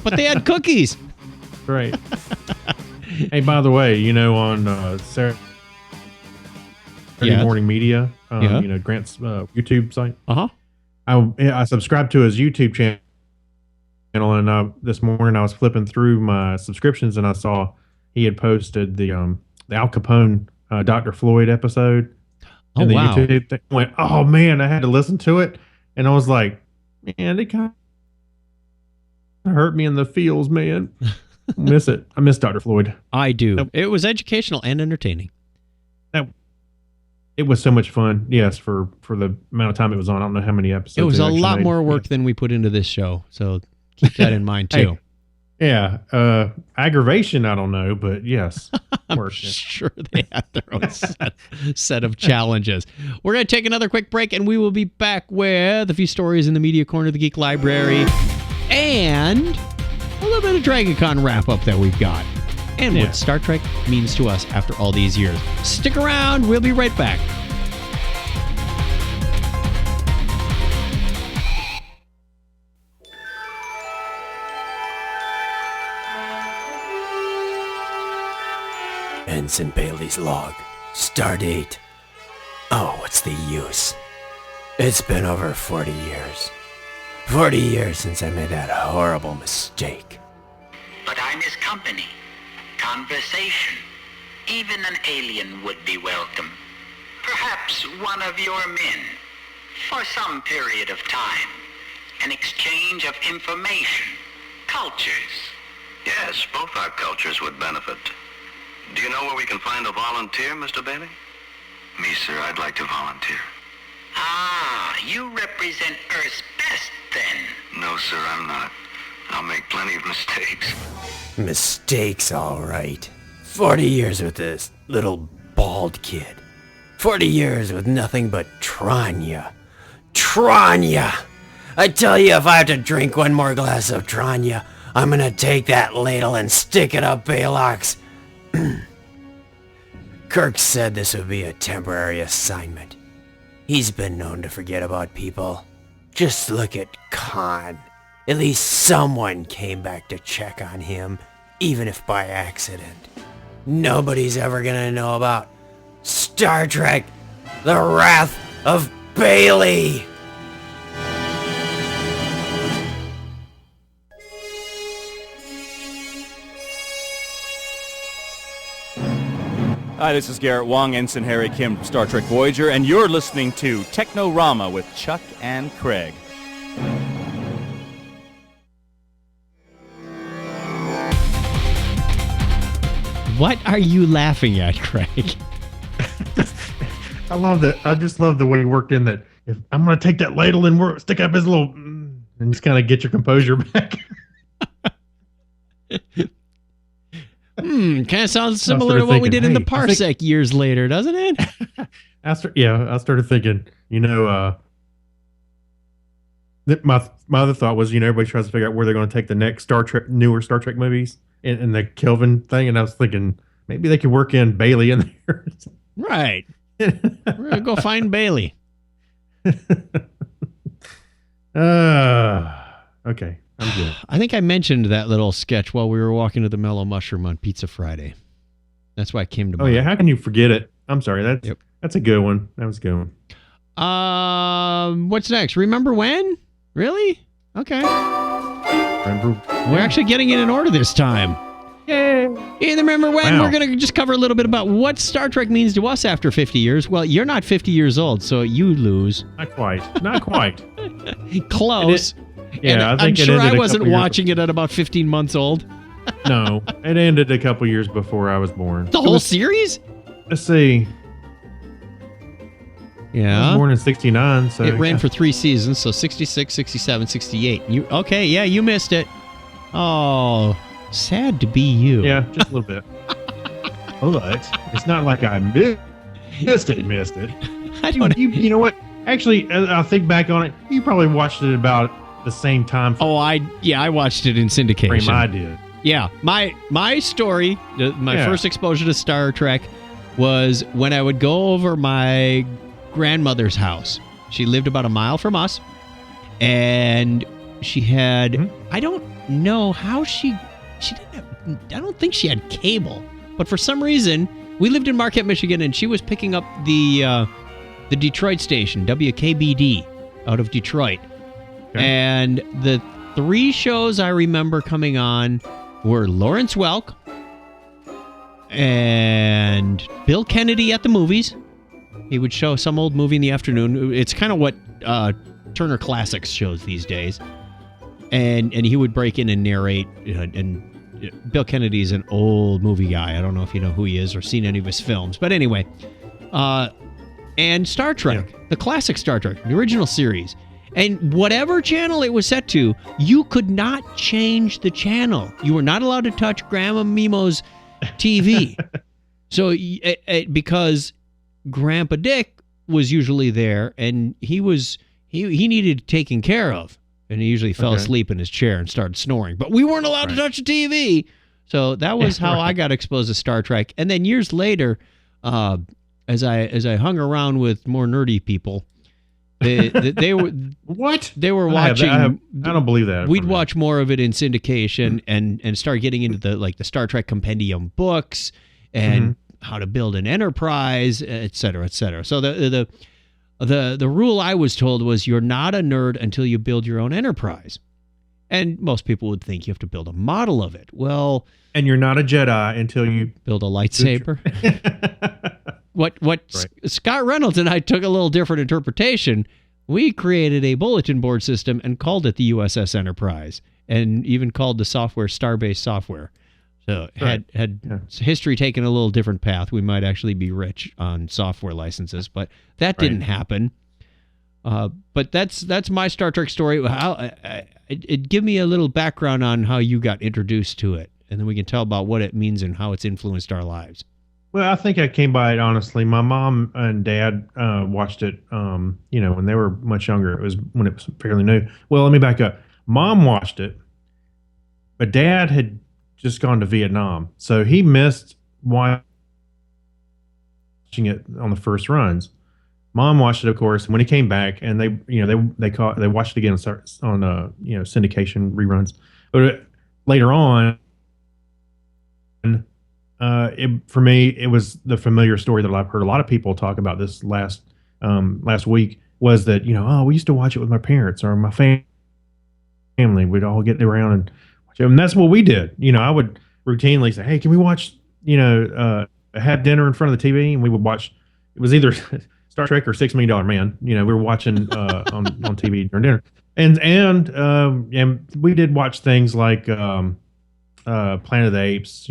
but they had cookies. Right. Hey, by the way, on Saturday Morning Media, Grant's YouTube site. I subscribed to his YouTube channel, and this morning I was flipping through my subscriptions, and I saw he had posted the Al Capone Dr. Floyd episode. Oh, and the wow. YouTube thing went, oh man, I had to listen to it, and I was like, man, it kind of hurt me in the feels, man. I miss it. I miss Dr. Floyd. I do. It was educational and entertaining. It was so much fun. Yes, for the amount of time it was on. I don't know how many episodes. It was a lot more work than we put into this show, so keep that in mind too. Hey, yeah, aggravation, I don't know, but yes. I'm sure they have their own set of challenges. We're going to take another quick break, and we will be back with a few stories in the Media Corner of the Geek Library and a little bit of DragonCon wrap-up that we've got. And what Star Trek means to us after all these years. Stick around. We'll be right back. Ensign Bailey's log. Stardate. Oh, what's the use? It's been over 40 years. 40 years since I made that horrible mistake. But I miss company. Conversation. Even an alien would be welcome. Perhaps one of your men. For some period of time. An exchange of information. Cultures. Yes, both our cultures would benefit. Do you know where we can find a volunteer, Mr. Bailey? Me, sir, I'd like to volunteer. Ah, you represent Earth's best, then. No, sir, I'm not. I'll make plenty of mistakes. Mistakes, all right. 40 years with this little bald kid. 40 years with nothing but Tranya. Tranya! I tell you, if I have to drink one more glass of Tranya, I'm gonna take that ladle and stick it up Balok's. Kirk said this would be a temporary assignment. He's been known to forget about people. Just look at Khan. At least someone came back to check on him, even if by accident. Nobody's ever gonna know about Star Trek: The Wrath of Bailey. Hi, this is Garrett Wong, Ensign Harry Kim from Star Trek Voyager, and you're listening to Technorama with Chuck and Kreg. What are you laughing at, Craig? I just love the way he worked in that. If I'm going to take that ladle and stick up his little, and just kind of get your composure back. Kind of sounds similar to what we did in the Parsec years later, doesn't it? I started thinking, my other thought was, everybody tries to figure out where they're going to take the next newer Star Trek movies in the Kelvin thing. And I was thinking maybe they could work in Bailey in there. Right. We're going to go find Bailey. Okay. I'm good. I think I mentioned that little sketch while we were walking to the Mellow Mushroom on Pizza Friday. That's why it came to mind. Oh, yeah. How can you forget it? I'm sorry. That's a good one. That was a good one. What's next? Remember When? Really? Okay. We're actually getting it in order this time. Yay. Remember When? Wow. We're going to just cover a little bit about what Star Trek means to us after 50 years. Well, you're not 50 years old, so you lose. Not quite. Not quite. Close. Yeah, I'm sure I wasn't watching it at about 15 months old. No, it ended a couple years before I was born. The whole series? Let's see. Yeah. I was born in 69. So it ran for 3 seasons, so 66, 67, 68. You missed it. Oh, sad to be you. Yeah, just a little bit. But it's not like I missed it. I don't know. You know what? Actually, I'll think back on it. You probably watched it about the same time. I watched it in syndication. I did. Yeah, my story, my first exposure to Star Trek was when I would go over my grandmother's house. She lived about a mile from us, and she had I don't know how she didn't have, I don't think she had cable, but for some reason we lived in Marquette, Michigan, and she was picking up the Detroit station, WKBD, out of Detroit. Okay. And the 3 shows I remember coming on were Lawrence Welk and Bill Kennedy at the movies. He would show some old movie in the afternoon. It's kind of what Turner Classics shows these days. And he would break in and narrate. And Bill Kennedy's an old movie guy. I don't know if you know who he is or seen any of his films. But anyway, and Star Trek, the classic Star Trek, the original series. And whatever channel it was set to, you could not change the channel. You were not allowed to touch Grandma Mimo's TV. So, because Grandpa Dick was usually there, and he needed taken care of, and he usually fell asleep in his chair and started snoring. But we weren't allowed to touch the TV. So that was how I got exposed to Star Trek. And then years later, as I hung around with more nerdy people, they were what they were watching. I don't believe that. We'd watch more of it in syndication and start getting into the Star Trek compendium books and how to build an enterprise, et cetera, et cetera. So the rule I was told was you're not a nerd until you build your own enterprise. And most people would think you have to build a model of it. Well, and you're not a Jedi until you build a lightsaber. What Scott Reynolds and I took a little different interpretation. We created a bulletin board system and called it the USS Enterprise, and even called the software Starbase Software. So had history taken a little different path, we might actually be rich on software licenses, but that didn't happen. But that's my Star Trek story. Give me a little background on how you got introduced to it, and then we can tell about what it means and how it's influenced our lives. Well, I think I came by it honestly. My mom and dad watched it, when they were much younger. It was when it was fairly new. Well, let me back up. Mom watched it, but Dad had just gone to Vietnam, so he missed watching it on the first runs. Mom watched it, of course. And when he came back, and they watched it again on syndication reruns. But later on, for me, it was the familiar story that I've heard a lot of people talk about this last week. Was that we used to watch it with my parents or my family. We'd all get around and watch it, and that's what we did. I would routinely say, "Hey, can we watch?" Have dinner in front of the TV, and we would watch. It was either Star Trek or $6 Million Man. We were watching on TV during dinner, and we did watch things like Planet of the Apes.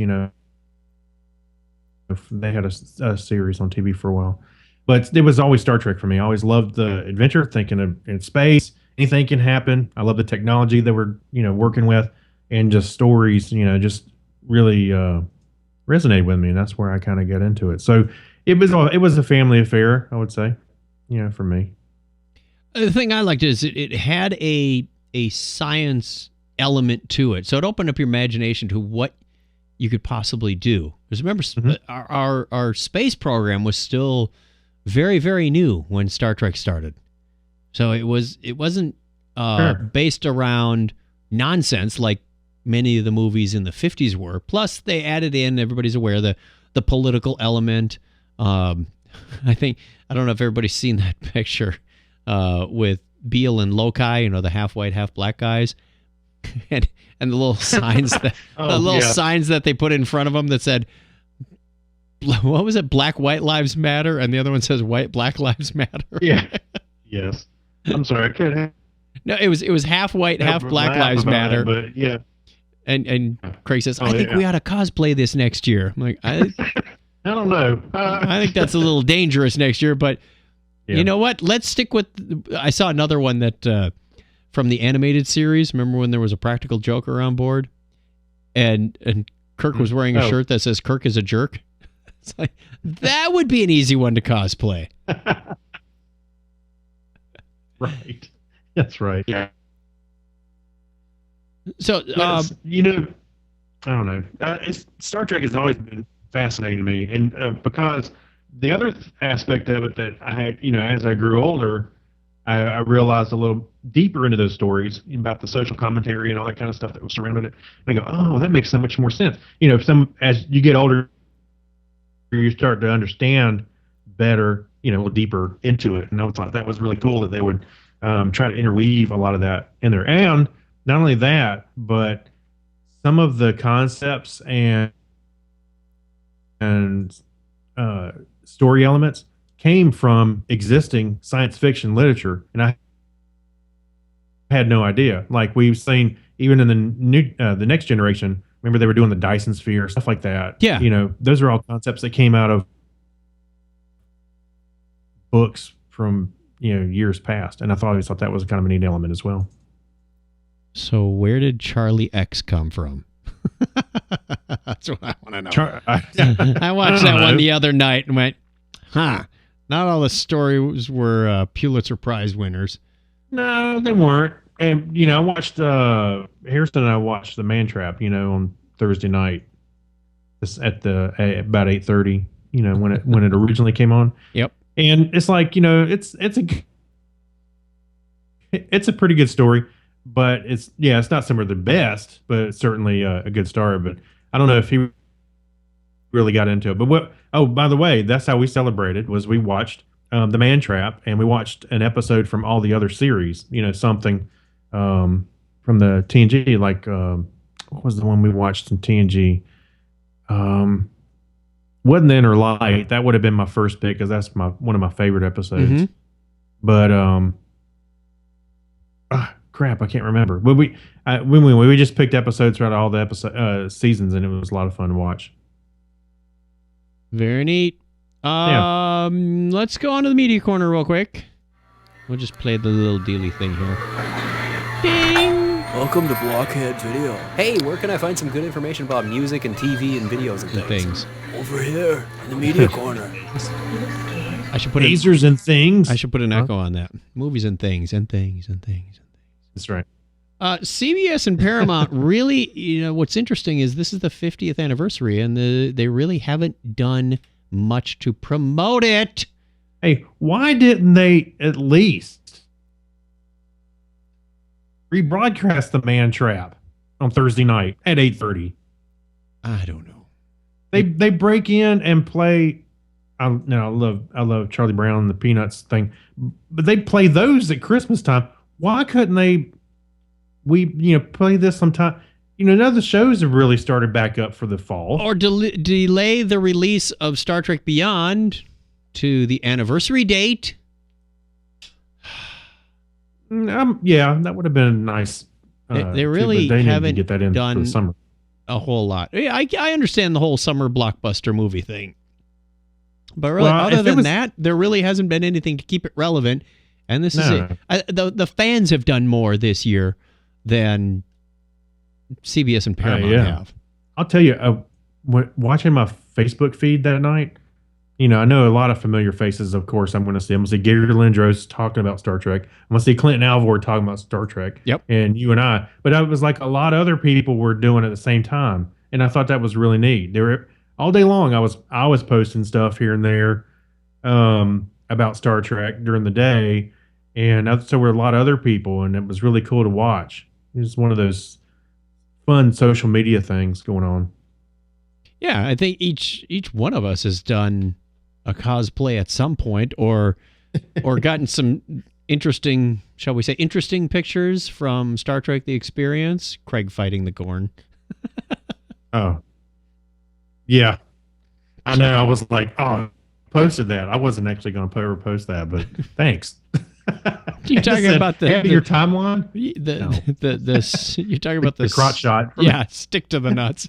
They had a series on TV for a while, but it was always Star Trek for me. I always loved the adventure, thinking of in space, anything can happen. I love the technology that we're working with, and just stories. Just really resonated with me, and that's where I kind of got into it. So it was a family affair, I would say, for me. The thing I liked is it had a science element to it, so it opened up your imagination to what you could possibly do. Because remember, our space program was still very, very new when Star Trek started, so it wasn't based around nonsense like many of the movies in the 50s were. Plus, they added in, everybody's aware, the political element. I don't know if everybody's seen that picture with Beale and Loki, the half white, half black guys, and the little signs signs that they put in front of them that said, what was it? Black white lives matter, and the other one says white black lives matter. Yeah. Yes. I'm sorry, I can't. No, it was half white, half black lives matter. But yeah. And Craig says, I think we ought to cosplay this next year. I'm like, I don't know. I think that's a little dangerous next year, but you know what? Let's stick with. I saw another one that from the animated series. Remember when there was a Practical Joker on board, and Kirk was wearing a shirt that says "Kirk is a jerk." It's like that would be an easy one to cosplay. Right. That's right. Yeah. So, I don't know. Star Trek has always been fascinating to me, and because the other aspect of it that I had, as I grew older, I realized a little deeper into those stories about the social commentary and all that kind of stuff that was surrounding it. And I go, oh, that makes so much more sense. As you get older, you start to understand better, a little deeper into it. And I thought that was really cool that they would try to interweave a lot of that in there. And not only that, but some of the concepts and story elements came from existing science fiction literature, and I had no idea. Like we've seen, even in the Next Generation. Remember, they were doing the Dyson Sphere, stuff like that. Yeah, those are all concepts that came out of books from years past, and I always thought that was kind of a neat element as well. So where did Charlie X come from? That's what I want to know. I watched that one the other night and went, not all the stories were Pulitzer Prize winners. No, they weren't. And, I watched, Harrison and I watched The Man Trap, on Thursday night at about 8:30, when it originally came on. Yep. And it's like, it's a pretty good story. But it's not some of the best, but it's certainly a good start. But I don't know if he really got into it. But by the way, that's how we celebrated, was we watched The Man Trap, and we watched an episode from all the other series, something from the TNG, like what was the one we watched in TNG? Wasn't the Inner Light. That would have been my first pick, because that's one of my favorite episodes. Mm-hmm. But crap, I can't remember. But we just picked episodes throughout all the seasons, and it was a lot of fun to watch. Very neat. Let's go on to the media corner real quick. We'll just play the little dealy thing here. Ding! Welcome to Blockhead Video. Hey, where can I find some good information about music and TV and videos and things? Over here in the media corner. I should put lasers and things. I should put an echo on that. Movies and things and things and things. That's right. CBS and Paramount really, what's interesting is this is the 50th anniversary, and they really haven't done much to promote it. Hey, why didn't they at least rebroadcast the Man Trap on Thursday night at 8:30? I don't know. They break in and play. I love Charlie Brown and the Peanuts thing, but they play those at Christmas time. Why couldn't they? Play this sometime. None of the shows have really started back up for the fall. Or delay the release of Star Trek Beyond to the anniversary date. Yeah, that would have been nice. They really haven't get that in done for the summer. A whole lot. I understand the whole summer blockbuster movie thing. But really, other than that, there really hasn't been anything to keep it relevant. And this is it. The fans have done more this year than CBS and Paramount have. I'll tell you, watching my Facebook feed that night, I know a lot of familiar faces, of course, I'm going to see. I'm going to see Gary Lindros talking about Star Trek. I'm going to see Clinton Alvord talking about Star Trek. Yep. And you and I. But it was like a lot of other people were doing it at the same time. And I thought that was really neat. They were all day long. I was posting stuff here and there about Star Trek during the day. And so were a lot of other people. And it was really cool to watch. It was one of those fun social media things going on. Yeah, I think each one of us has done a cosplay at some point or gotten some interesting, shall we say, interesting pictures from Star Trek The Experience. Kreg fighting the Gorn. Oh. Yeah. I know. I was like, oh, posted that. I wasn't actually going to ever post that, but thanks. You're talking about your timeline? You're talking about the crotch shot. Yeah, stick to the nuts.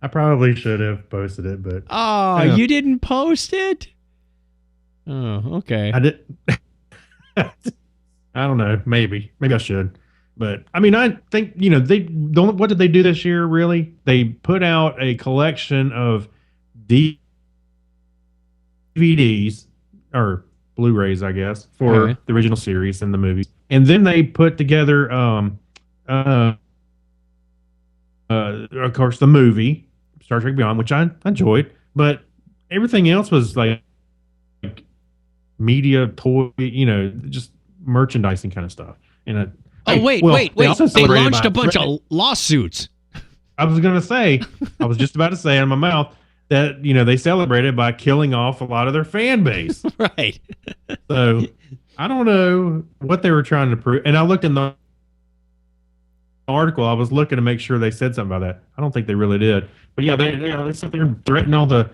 I probably should have posted it, but you didn't post it? Oh, okay. I did. I don't know. Maybe I should. But I mean, I think they don't. What did they do this year? Really, they put out a collection of DVDs or Blu-rays, I guess, for the original series and the movies, and then they put together, of course, the movie Star Trek Beyond, which I enjoyed, but everything else was like media, toy, just merchandising kind of stuff. And wait! They launched a bunch of lawsuits. I was going to say, I was just about to say in my mouth that, they celebrated by killing off a lot of their fan base. Right. So I don't know what they were trying to prove. And I looked in the article, I was looking to make sure they said something about that. I don't think they really did. But yeah, they sit there and threaten all the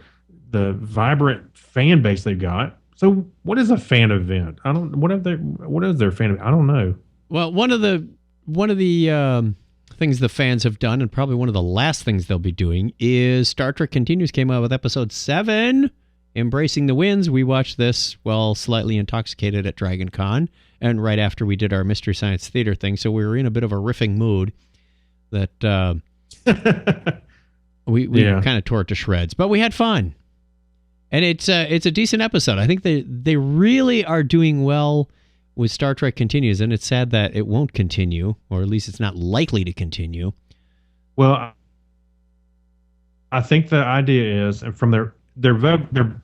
vibrant fan base they've got. So what is a fan event? What is their fan event? I don't know. Well, one of the things the fans have done, and probably one of the last things they'll be doing, is Star Trek Continues came out with episode 7, Embracing the Winds. We watched this while slightly intoxicated at DragonCon, and right after we did our Mystery Science Theater thing, so we were in a bit of a riffing mood that we kind of tore it to shreds, but we had fun. And it's a decent episode. I think they really are doing well with Star Trek Continues, and it's sad that it won't continue, or at least it's not likely to continue. Well, I think the idea is, and from their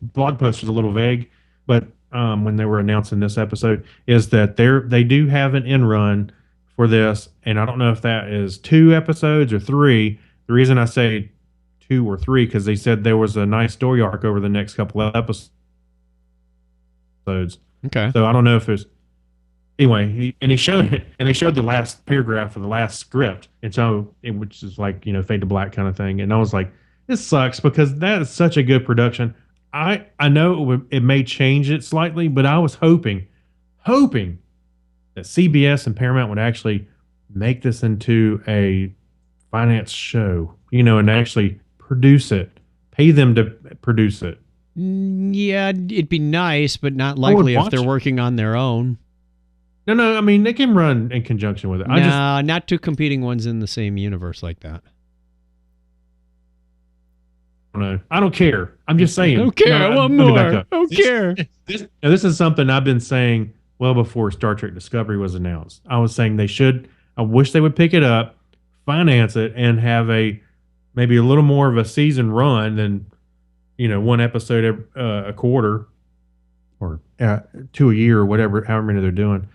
blog post was a little vague, but when they were announcing this episode, is that they do have an end run for this, and I don't know if that is 2 episodes or 3. The reason I say 2 or 3 because they said there was a nice story arc over the next couple of episodes. Okay. So I don't know if there's. Anyway, they showed the last paragraph of the last script, and so which is like fade to black kind of thing, and I was like, this sucks because that is such a good production. I know it may change it slightly, but I was hoping that CBS and Paramount would actually make this into a finance show, and actually produce it, pay them to produce it. Yeah, it'd be nice, but not likely if they're working on their own. No, I mean, they can run in conjunction with it. Not 2 competing ones in the same universe like that. No, I don't care. I'm just saying. I don't care. I want more. I don't care. This is something I've been saying well before Star Trek Discovery was announced. I was saying I wish they would pick it up, finance it, and have maybe a little more of a season run than one episode a quarter or 2 a year or whatever, however many they're doing.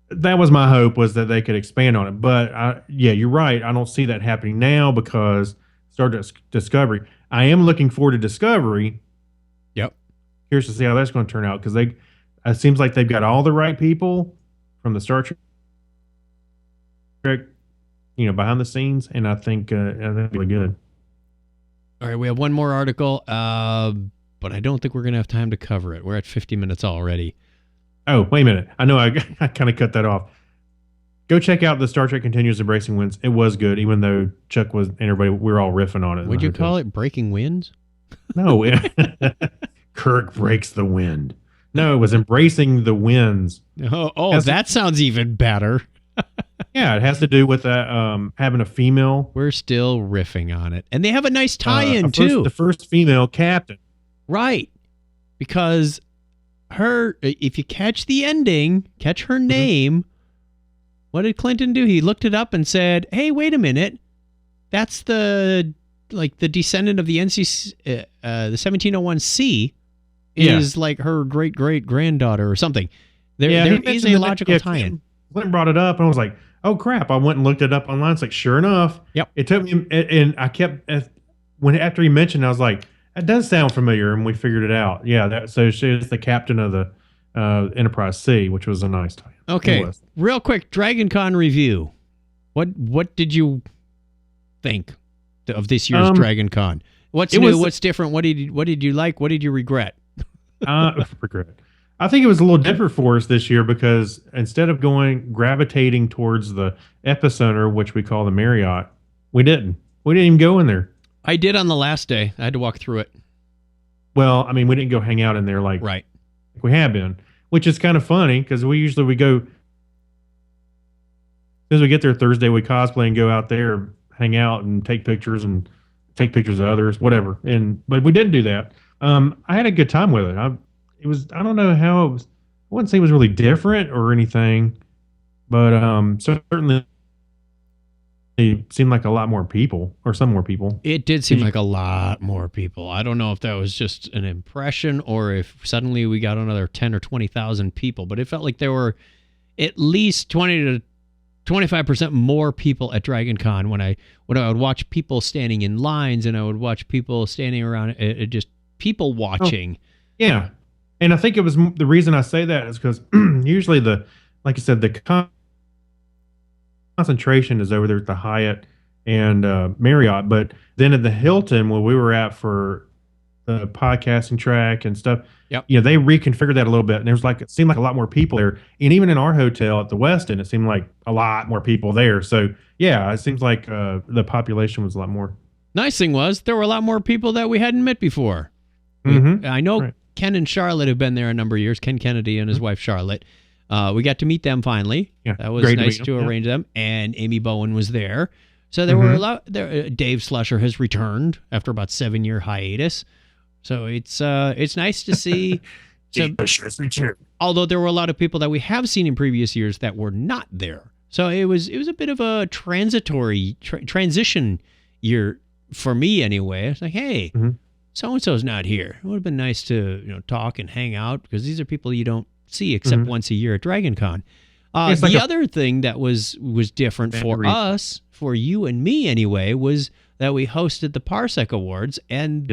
That was my hope, was that they could expand on it. But you're right. I don't see that happening now because Star Trek Discovery. I am looking forward to Discovery. Yep. Curious to see how that's going to turn out, because it seems like they've got all the right people from the Star Trek, behind the scenes, and I think that'll be good. All right, we have one more article, but I don't think we're going to have time to cover it. We're at 50 minutes already. Oh, wait a minute. I know I kind of cut that off. Go check out the Star Trek Continues Embracing Winds. It was good, even though Chuck and everybody, we were all riffing on it. Would you call it Breaking Winds? No. Kirk breaks the wind. No, it was Embracing the Winds. Oh, that sounds even better. Yeah, it has to do with having a female. We're still riffing on it. And they have a nice tie-in, too. The first female captain. Right. Because if you catch the ending, catch her name, what did Clinton do? He looked it up and said, hey, wait a minute. That's the descendant of the the 1701C is like her great-great-granddaughter or something. There is a logical tie-in. Clinton brought it up, and I was like, oh, crap. I went and looked it up online. It's like, sure enough. Yep. It took me, and I kept, after he mentioned it, I was like, that does sound familiar, and we figured it out. Yeah, so she is the captain of the Enterprise C, which was a nice tie-in. Okay, real quick, DragonCon review. What did you think of this year's DragonCon? What's new? What's different? What did you like? What did you regret? Regret. I think it was a little different for us this year because instead of gravitating towards the epicenter, which we call the Marriott, we didn't even go in there. I did on the last day. I had to walk through it. Well, I mean, we didn't go hang out in there like we have been, which is kind of funny because we go, as soon as we get there Thursday, we cosplay and go out there, hang out and take pictures of others, whatever. But we didn't do that. I had a good time with it. I don't know how it was. I wouldn't say it was really different or anything, but certainly it seemed like a lot more people, or some more people. It did seem like a lot more people. I don't know if that was just an impression or if suddenly we got another 10 or 20,000 people, but it felt like there were at least 20 to 25% more people at DragonCon when I would watch people standing in lines and I would watch people standing around, just people watching. Oh, yeah. And I think it was the reason I say that is because usually like you said, the concentration is over there at the Hyatt and Marriott, but then at the Hilton, where we were at for the podcasting track and stuff, they reconfigured that a little bit, and it seemed like a lot more people there. And even in our hotel at the Westin, it seemed like a lot more people there. So yeah, it seems like the population was a lot more. Nice thing was there were a lot more people that we hadn't met before. Mm-hmm. I know Ken and Charlotte have been there a number of years. Ken Kennedy and his wife Charlotte. We got to meet them finally. Yeah, that was nice to arrange them. And Amy Bowen was there. So there were a lot there. Dave Slusher has returned after about 7-year hiatus. So it's nice to see. Although there were a lot of people that we have seen in previous years that were not there. So it was a bit of a transitory transition year for me anyway. It's like, hey, so-and-so's not here. It would have been nice to talk and hang out because these are people you don't see except once a year at DragonCon. The other thing that was different for us, for you and me anyway, was that we hosted the Parsec Awards, and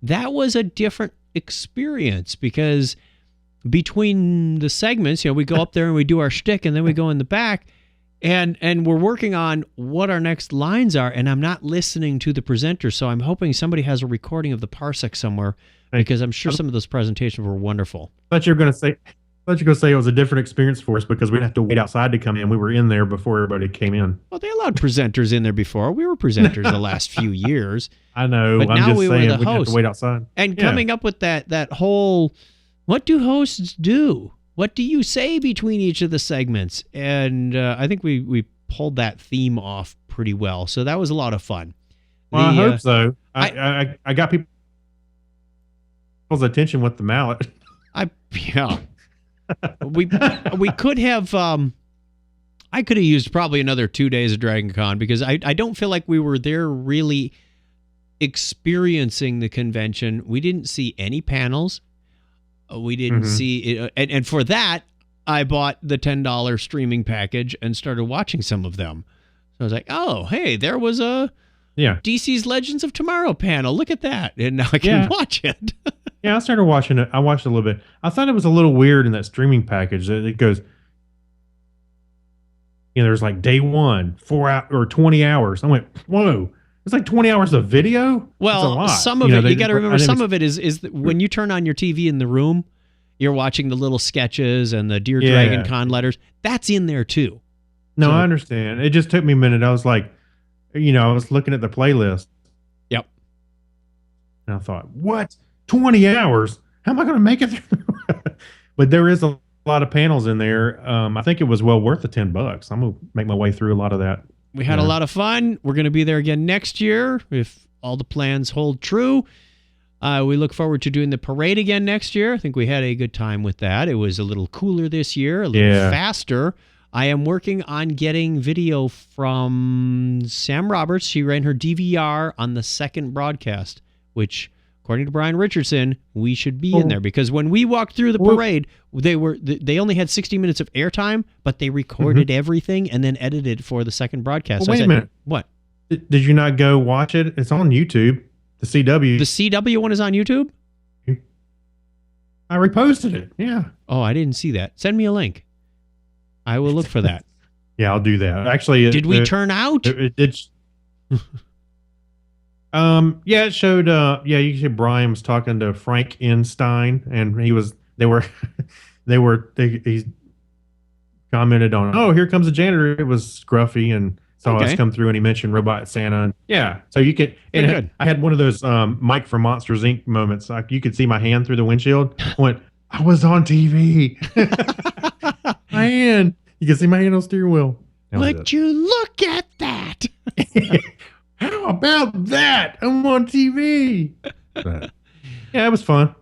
that was a different experience because between the segments, we go up there and we do our shtick, and then we go in the back, and we're working on what our next lines are, and I'm not listening to the presenter, so I'm hoping somebody has a recording of the Parsec somewhere because I'm sure some of those presentations were wonderful. I thought you were going to say it was a different experience for us because we'd have to wait outside to come in. We were in there before everybody came in. Well, they allowed presenters in there before. We were presenters the last few years. I know. But I'm now just we saying were the we'd have hosts. to wait outside. And coming up with that whole, what do hosts do? What do you say between each of the segments? And I think we pulled that theme off pretty well. So that was a lot of fun. Well, I hope so. I got people's attention with the mallet. We could have I could have used probably another 2 days of DragonCon because I don't feel like we were there really experiencing the convention. We didn't see any panels. We didn't see it. And for that, I bought the $10 streaming package and started watching some of them. So I was like, oh, hey, there was a DC's Legends of Tomorrow panel. Look at that. And now I can watch it. Yeah, I started watching it. I watched it a little bit. I thought it was a little weird in that streaming package. It goes, there's like day 1, 4 hours or 20 hours. I went, whoa. It's like 20 hours of video? Well, some of it, you got to remember, some of it is when you turn on your TV in the room, you're watching the little sketches and the Dear DragonCon letters. That's in there too. No, I understand. It just took me a minute. I was like, I was looking at the playlist. Yep. And I thought, what? 20 hours? How am I going to make it through? But there is a lot of panels in there. I think it was well worth the $10. I'm going to make my way through a lot of that. We had a lot of fun. We're going to be there again next year if all the plans hold true. We look forward to doing the parade again next year. I think we had a good time with that. It was a little cooler this year, a little faster. I am working on getting video from Sam Roberts. She ran her DVR on the second broadcast, which, according to Brian Richardson, we should be in there because when we walked through the parade, they only had 60 minutes of airtime, but they recorded everything and then edited for the second broadcast. Well, wait a minute. What? Did you not go watch it? It's on YouTube. The CW. The CW one is on YouTube? I reposted it. Yeah. Oh, I didn't see that. Send me a link. I will look for that. Yeah, I'll do that. Actually, did we turn out? It it showed. You said Brian was talking to Frank Einstein, and he commented on, oh, here comes the janitor. It was Scruffy and saw us come through, and he mentioned Robot Santa. And, so you could. I had one of those Mike from Monsters Inc. moments. Like you could see my hand through the windshield. I went, I was on TV. My hand. You can see my hand on the steering wheel. Would you look at that? How about that? I'm on TV. But, yeah, it was fun.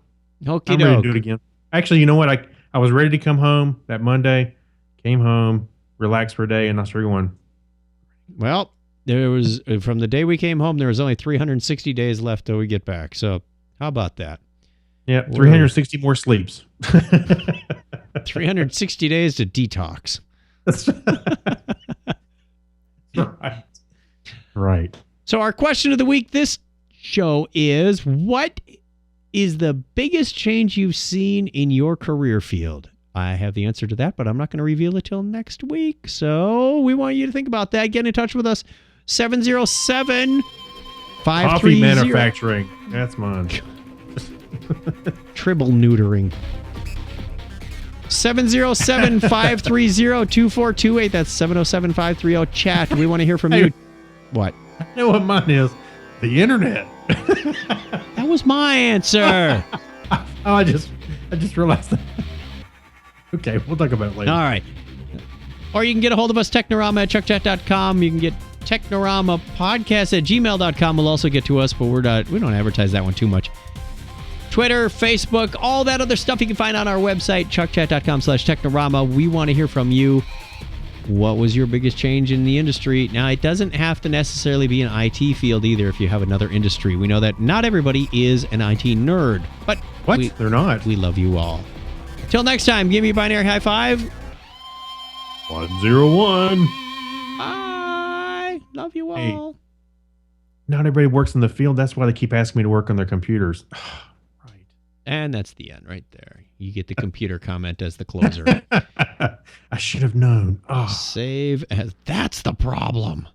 I'm ready to do it again. Actually, you know what? I was ready to come home that Monday. Came home, relaxed for a day, and I started going. Well, there was from the day we came home, there was only 360 days left till we get back. So how about that? Yeah, 360 more sleeps. 360 days to detox. Right. So our question of the week this show is, what is the biggest change you've seen in your career field? I have the answer to that, but I'm not going to reveal it till next week. So we want you to think about that. Get in touch with us. 707-530. Coffee manufacturing. That's mine. Tribble neutering. 707-530-2428. That's 707-530-CHAT. We want to hear from you. What? I know what mine is. The internet. That was my answer. I just realized that. Okay, we'll talk about it later. All right. Or you can get a hold of us, Technorama at chuckchat.com. You can get Technorama podcast at gmail.com. We'll also get to us, but we don't advertise that one too much. Twitter, Facebook, all that other stuff you can find on our website, chuckchat.com/Technorama. We want to hear from you. What was your biggest change in the industry? Now, it doesn't have to necessarily be an IT field either if you have another industry. We know that not everybody is an IT nerd, but they're not. We love you all. Till next time, give me a binary high five. 101. Bye. Love you all. Hey, not everybody works in the field. That's why they keep asking me to work on their computers. Right. And that's the end right there. You get the computer comment as the closer. I should have known. Oh. Save as. That's the problem.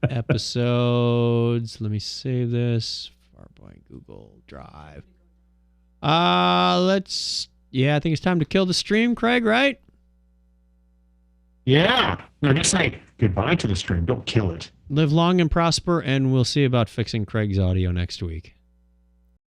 Episodes. Let me save this. Farpoint, Google Drive. I think it's time to kill the stream, Kreg, right? Yeah. No, just say goodbye to the stream. Don't kill it. Live long and prosper, and we'll see about fixing Craig's audio next week.